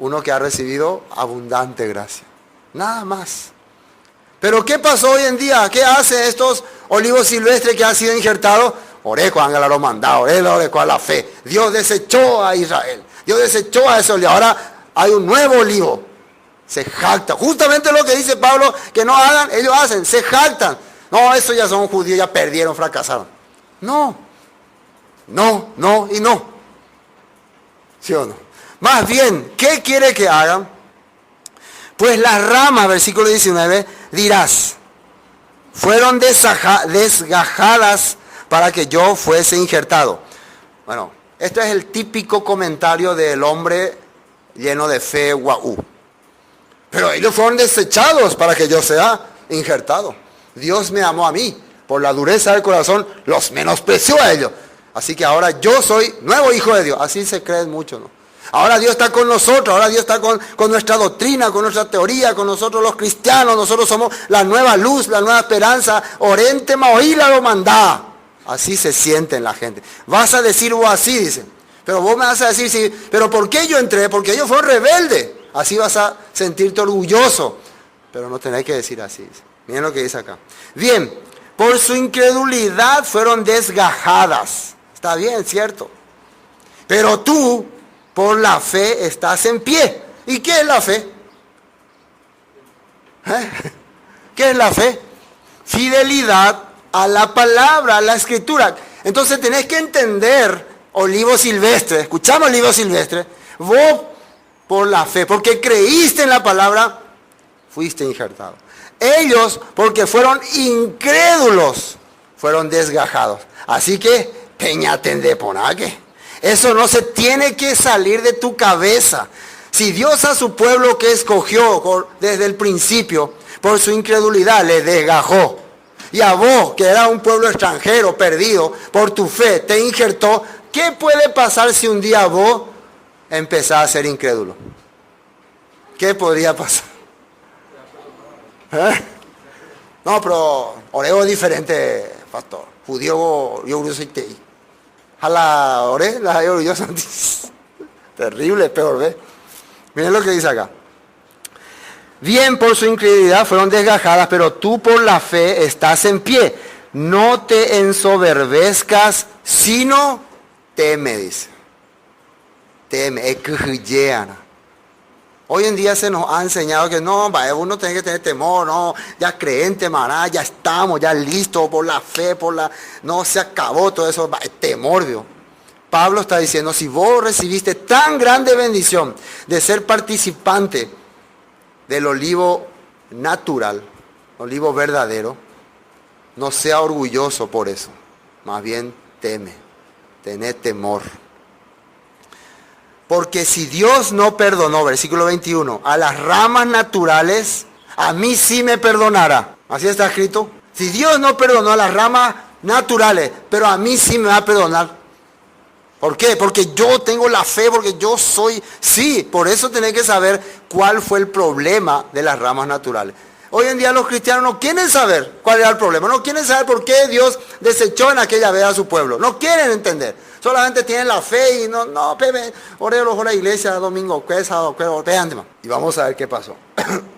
Uno que ha recibido abundante gracia. Nada más. Pero ¿qué pasó hoy en día? ¿Qué hacen estos olivos silvestres que han sido injertados? Orejo, Ángela lo mandado, orejo a la fe. Dios desechó a Israel. Dios desechó a ese olivo. Ahora hay un nuevo olivo. Se jacta. Justamente lo que dice Pablo, que no hagan, ellos hacen, se jactan. No, eso ya son judíos, ya perdieron, fracasaron. No y no. ¿Sí o no? Más bien, ¿qué quiere que hagan? Pues las ramas, versículo 19, dirás, fueron desgajadas para que yo fuese injertado. Bueno, este es el típico comentario del hombre lleno de fe, guau. Pero ellos fueron desechados para que yo sea injertado. Dios me amó a mí, por la dureza del corazón, los menospreció a ellos. Así que ahora yo soy nuevo hijo de Dios. Así se creen mucho, ¿no? Ahora Dios está con nosotros, ahora Dios está con nuestra doctrina, con nuestra teoría, con nosotros los cristianos. Nosotros somos la nueva luz, la nueva esperanza. Orente maoíla lo mandá. Así se sienten la gente. Vas a decir vos así, dicen. Pero vos me vas a decir, sí, pero ¿por qué yo entré? Porque ellos fueron rebeldes. Así vas a sentirte orgulloso. Pero no tenés que decir así. Dice. Miren lo que dice acá. Bien, por su incredulidad fueron desgajadas. Está bien, cierto. Pero tú por la fe estás en pie. ¿Y qué es la fe? ¿Qué es la fe? Fidelidad a la palabra, a la escritura. Entonces tenés que entender, Olivo Silvestre, escuchamos Olivo Silvestre, vos por la fe, porque creíste en la palabra, fuiste injertado. Ellos, porque fueron incrédulos, fueron desgajados. Así que, peñaten de ponaque. Eso no se tiene que salir de tu cabeza. Si Dios a su pueblo que escogió desde el principio, por su incredulidad, le desgajó. Y a vos, que era un pueblo extranjero, perdido, por tu fe, te injertó. ¿Qué puede pasar si un día vos empezás a ser incrédulo? ¿Qué podría pasar? No, pero oreo es diferente, pastor. Judío, yo soy tei. Jala, oré, la yo soy terrible, peor, ¿ves? Miren lo que dice acá. Bien, por su incredulidad fueron desgajadas, pero tú por la fe estás en pie. No te ensoberbezcas, sino teme, dice. Teme, hoy en día se nos ha enseñado que no, uno tiene que tener temor, no, ya creyente, maná, ya estamos, ya listos por la fe, no se acabó todo eso, temor, Dios. Pablo está diciendo, si vos recibiste tan grande bendición de ser participante del olivo natural, olivo verdadero, no sea orgulloso por eso, más bien teme, tené temor. Porque si Dios no perdonó, versículo 21, a las ramas naturales, a mí sí me perdonará. Así está escrito. Si Dios no perdonó a las ramas naturales, pero a mí sí me va a perdonar. ¿Por qué? Porque yo tengo la fe, porque yo soy... Sí, por eso tenés que saber cuál fue el problema de las ramas naturales. Hoy en día los cristianos no quieren saber cuál era el problema. No quieren saber por qué Dios desechó en aquella vez a su pueblo. No quieren entender. Solamente tienen la fe y no, pepe, oré a la iglesia, domingo, sábado, vean. Y vamos a ver qué pasó.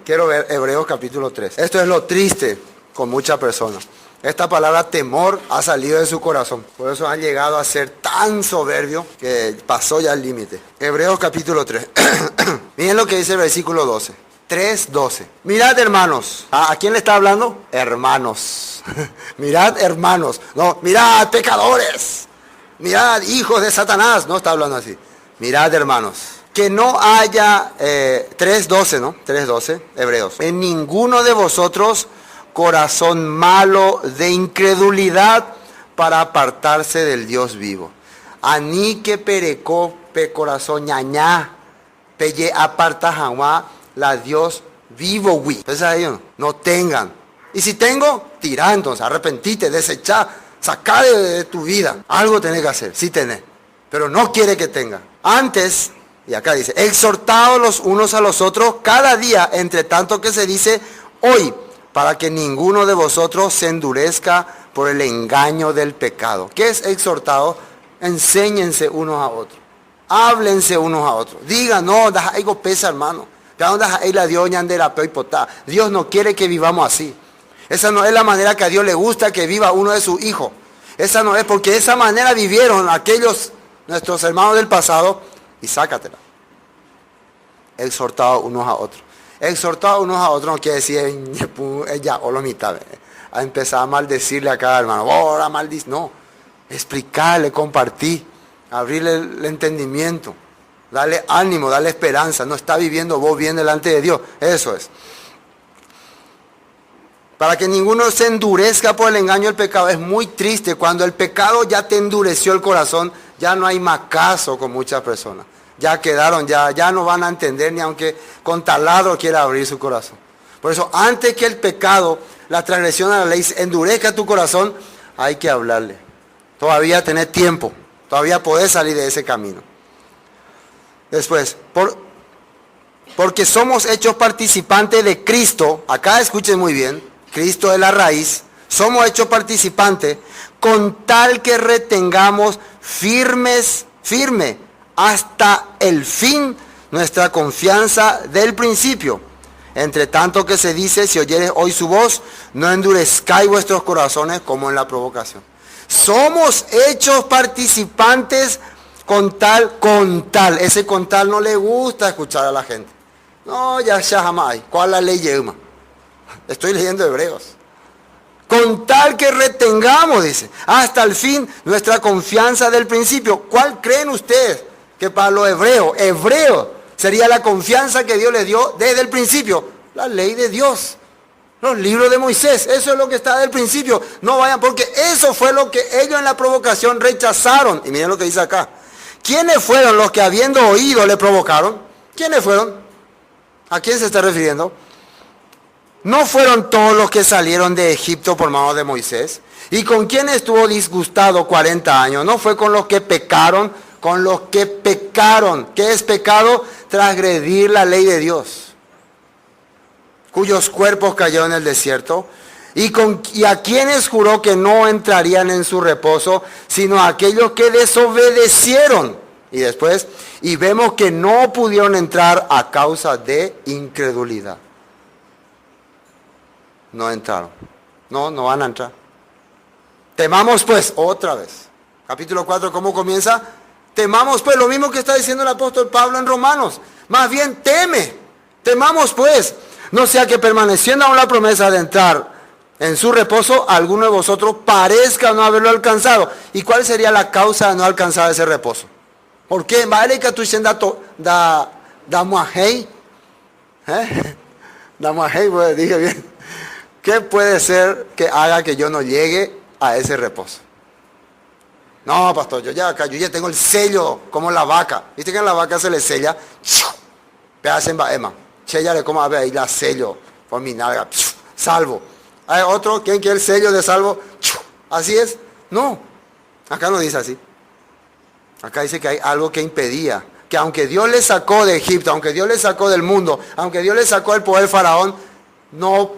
Quiero ver Hebreos capítulo 3. Esto es lo triste con muchas personas. Esta palabra temor ha salido de su corazón. Por eso han llegado a ser tan soberbios que pasó ya el límite. Hebreos capítulo 3. Miren lo que dice el versículo 12. 3:12. Mirad, hermanos. ¿A quién le está hablando? Hermanos. Mirad, hermanos. No, mirad, pecadores. Mirad, hijos de Satanás. No está hablando así. Mirad, hermanos. Que no haya 3:12, ¿no? 3:12, Hebreos. En ninguno de vosotros corazón malo de incredulidad para apartarse del Dios vivo. Ani que perecó pe corazón ñañá, pelle aparta jamás la Dios vivo, güey. Entonces a ellos no tengan. Y si tengo, tirá entonces, arrepentite, desechá, sacá de tu vida. Algo tenés que hacer, sí tenés. Pero no quiere que tenga. Antes, y acá dice, exhortados los unos a los otros cada día, entre tanto que se dice hoy, para que ninguno de vosotros se endurezca por el engaño del pecado. ¿Qué es exhortado? Enséñense unos a otros. Háblense unos a otros. Digan, no, algo pesa, hermano. Dios no quiere que vivamos así. Esa no es la manera que a Dios le gusta que viva uno de sus hijos. Esa no es, porque de esa manera vivieron aquellos, nuestros hermanos del pasado, y sácatela. Exhortados unos a otros. Exhortados unos a otros no quiere decir ella o la mitad. A empezar a maldecirle a cada hermano. Ahora maldice. No. Explicarle, compartir, abrirle el entendimiento, darle ánimo, darle esperanza. No está viviendo vos bien delante de Dios. Eso es. Para que ninguno se endurezca por el engaño del pecado. Es muy triste cuando el pecado ya te endureció el corazón. Ya no hay más caso con muchas personas. Ya quedaron, ya no van a entender ni aunque con taladro quiera abrir su corazón. Por eso, antes que el pecado, la transgresión a la ley endurezca tu corazón, hay que hablarle. Todavía tenés tiempo, todavía podés salir de ese camino. Después, porque somos hechos participantes de Cristo, acá escuchen muy bien, Cristo es la raíz, somos hechos participantes con tal que retengamos firme hasta el fin nuestra confianza del principio. Entre tanto que se dice, si oyeres hoy su voz, no endurezcáis vuestros corazones como en la provocación. Somos hechos participantes con tal. Ese con tal no le gusta escuchar a la gente. No, ya jamás. ¿Cuál la ley lleva? Estoy leyendo Hebreos. Con tal que retengamos, dice, hasta el fin nuestra confianza del principio. ¿Cuál creen ustedes que para los hebreos sería la confianza que Dios les dio desde el principio? La ley de Dios, los libros de Moisés, eso es lo que está desde el principio. No vayan, porque eso fue lo que ellos en la provocación rechazaron. Y miren lo que dice acá. ¿Quiénes fueron los que habiendo oído le provocaron? ¿Quiénes fueron? ¿A quién se está refiriendo? ¿No fueron todos los que salieron de Egipto por mano de Moisés? ¿Y con quién estuvo disgustado 40 años? ¿No fue con los que pecaron? Con los que pecaron. ¿Qué es pecado? Transgredir la ley de Dios. Cuyos cuerpos cayeron en el desierto. ¿Y a quienes juró que no entrarían en su reposo, sino a aquellos que desobedecieron? Y después, y vemos que no pudieron entrar a causa de incredulidad. No entraron. No van a entrar. Temamos pues, otra vez. Capítulo 4, ¿cómo comienza? Temamos pues, lo mismo que está diciendo el apóstol Pablo en Romanos. Más bien temamos pues. No sea que permaneciendo aún la promesa de entrar en su reposo, alguno de vosotros parezca no haberlo alcanzado. ¿Y cuál sería la causa de no alcanzar ese reposo? ¿Por qué? Vale que tú diciendo da muajei. Da muajei, pues dije bien. ¿Qué puede ser que haga que yo no llegue a ese reposo? No, pastor, yo ya tengo el sello como la vaca. ¿Viste que en la vaca se le sella? Pedazo Emma. Chella le como a ver ahí la sello por mi nalga. Salvo. ¿Hay otro? ¿Quién quiere el sello de salvo? ¿Así es? No. Acá no dice así. Acá dice que hay algo que impedía. Que aunque Dios le sacó de Egipto, aunque Dios le sacó del mundo, aunque Dios le sacó del poder faraón, no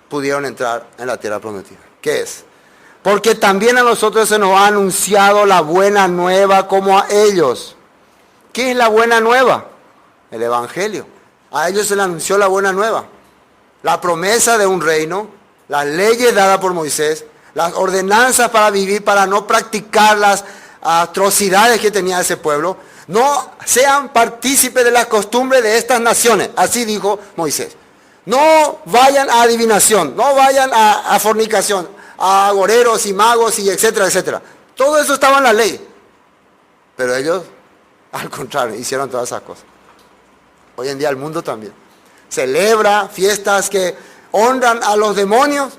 pudieron entrar en la tierra prometida. ¿Qué es? Porque también a nosotros se nos ha anunciado la buena nueva como a ellos. ¿Qué es la buena nueva? El Evangelio. A ellos se les anunció la buena nueva. La promesa de un reino, las leyes dadas por Moisés, las ordenanzas para vivir, para no practicar las atrocidades que tenía ese pueblo. No sean partícipes de las costumbres de estas naciones. Así dijo Moisés. No vayan a adivinación, no vayan a fornicación, a agoreros y magos y etcétera, etcétera. Todo eso estaba en la ley. Pero ellos, al contrario, hicieron todas esas cosas. Hoy en día el mundo también celebra fiestas que honran a los demonios,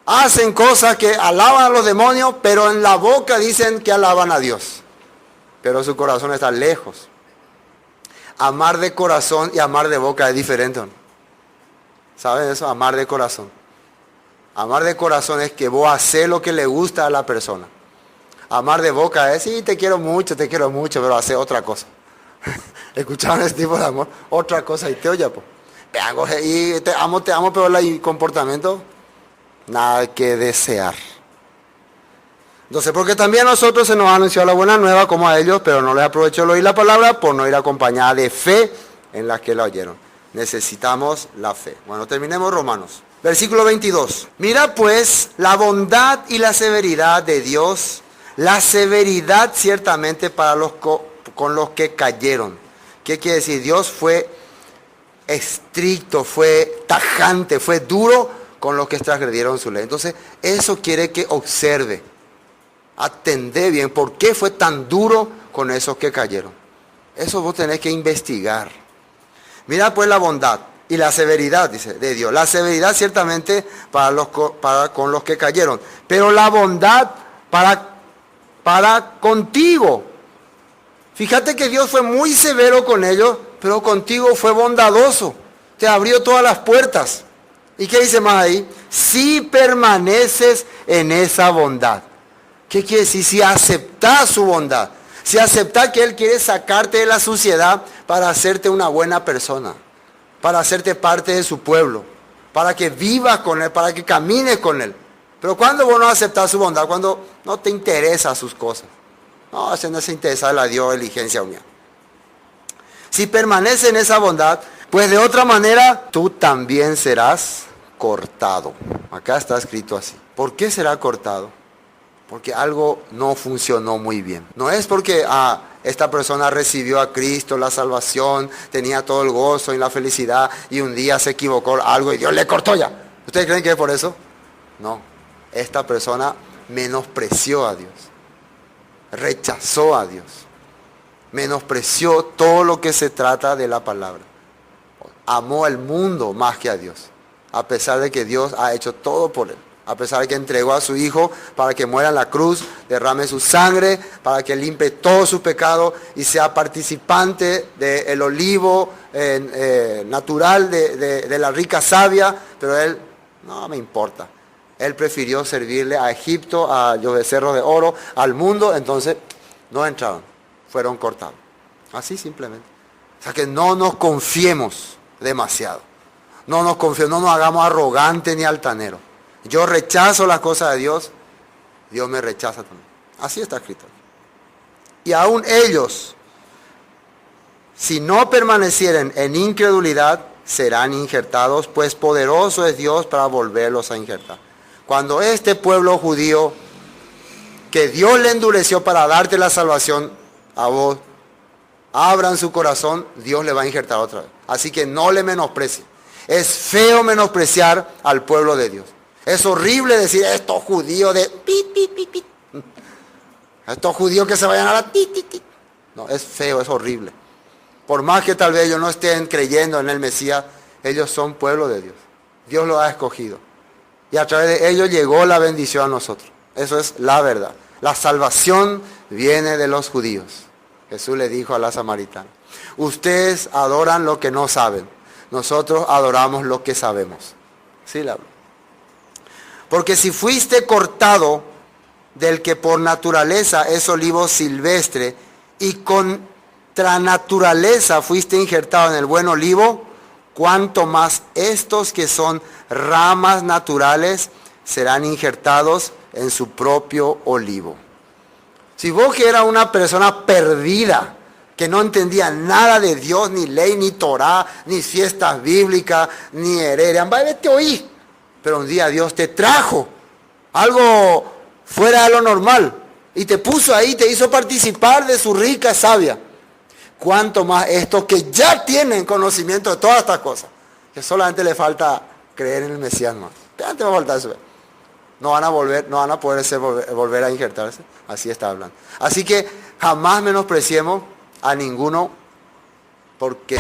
hacen cosas que alaban a los demonios, pero en la boca dicen que alaban a Dios. Pero su corazón está lejos. Amar de corazón y amar de boca es diferente, ¿no? ¿Saben eso? Amar de corazón. Amar de corazón es que vos haces lo que le gusta a la persona. Amar de boca es, sí, te quiero mucho, pero hace otra cosa. ¿Escucharon ese tipo de amor? Otra cosa y te oye, pues. Y te amo, pero el comportamiento, nada que desear. Entonces, porque también a nosotros se nos ha anunciado la buena nueva como a ellos, pero no les aprovechó el oír la palabra por no ir acompañada de fe en la que la oyeron. Necesitamos la fe. Bueno, terminemos Romanos. Versículo 22. Mira pues la bondad y la severidad de Dios. La severidad ciertamente para con los que cayeron. ¿Qué quiere decir? Dios fue estricto, fue tajante, fue duro con los que transgredieron su ley. Entonces, eso quiere que observe. Atendé bien. ¿Por qué fue tan duro con esos que cayeron? Eso vos tenés que investigar. Mira pues la bondad y la severidad, dice, de Dios. La severidad ciertamente con los que cayeron. Pero la bondad para contigo. Fíjate que Dios fue muy severo con ellos, pero contigo fue bondadoso. Te abrió todas las puertas. ¿Y qué dice más ahí? Si permaneces en esa bondad. ¿Qué quiere decir? Si aceptas su bondad. Si aceptas que Él quiere sacarte de la suciedad para hacerte una buena persona, para hacerte parte de su pueblo, para que vivas con Él, para que camines con Él. Pero cuando vos no aceptas su bondad, cuando no te interesa sus cosas, no, se no se interesa la dio diligencia mía. Si permaneces en esa bondad, pues de otra manera tú también serás cortado. Acá está escrito así. ¿Por qué será cortado? porque algo no funcionó muy bien. No es porque esta persona recibió a Cristo, la salvación, tenía todo el gozo y la felicidad y un día se equivocó algo y Dios le cortó ya. ¿Ustedes creen que es por eso? No. Esta persona menospreció a Dios, rechazó a Dios, menospreció todo lo que se trata de la palabra. Amó al mundo más que a Dios, a pesar de que Dios ha hecho todo por él. A pesar de que entregó a su Hijo para que muera en la cruz, derrame su sangre, para que limpie todo su pecado y sea participante del olivo natural de la rica savia, pero él, no me importa. Él prefirió servirle a Egipto, a los becerros de oro, al mundo, entonces no entraron, fueron cortados. Así simplemente. O sea que no nos confiemos demasiado. No nos confiemos, no nos hagamos arrogantes ni altaneros. Yo rechazo las cosas de Dios, Dios me rechaza también. Así está escrito. Y aún ellos, si no permanecieren en incredulidad, serán injertados, pues poderoso es Dios para volverlos a injertar. Cuando este pueblo judío, que Dios le endureció para darte la salvación a vos, abran su corazón, Dios le va a injertar otra vez. Así que no le menosprecie. Es feo menospreciar al pueblo de Dios. Es horrible decir estos judíos de pit, pit, pit, pit. Estos judíos que se vayan a la tit, tit, tit. No, es feo, es horrible. Por más que tal vez ellos no estén creyendo en el Mesías, ellos son pueblo de Dios. Dios los ha escogido. Y a través de ellos llegó la bendición a nosotros. Eso es la verdad. La salvación viene de los judíos. Jesús le dijo a la samaritana: ustedes adoran lo que no saben. Nosotros adoramos lo que sabemos. Sí, la verdad. Porque si fuiste cortado del que por naturaleza es olivo silvestre y contra naturaleza fuiste injertado en el buen olivo, cuanto más estos que son ramas naturales serán injertados en su propio olivo. Si vos que eras una persona perdida, que no entendía nada de Dios, ni ley, ni Torah, ni fiestas bíblicas, ni heredia, te oí. Pero un día Dios te trajo algo fuera de lo normal y te puso ahí, te hizo participar de su rica savia. Cuanto más estos que ya tienen conocimiento de todas estas cosas, que solamente le falta creer en el Mesías más. Antes va a faltar eso. No van a poder volver a injertarse. Así está hablando. Así que jamás menospreciemos a ninguno, porque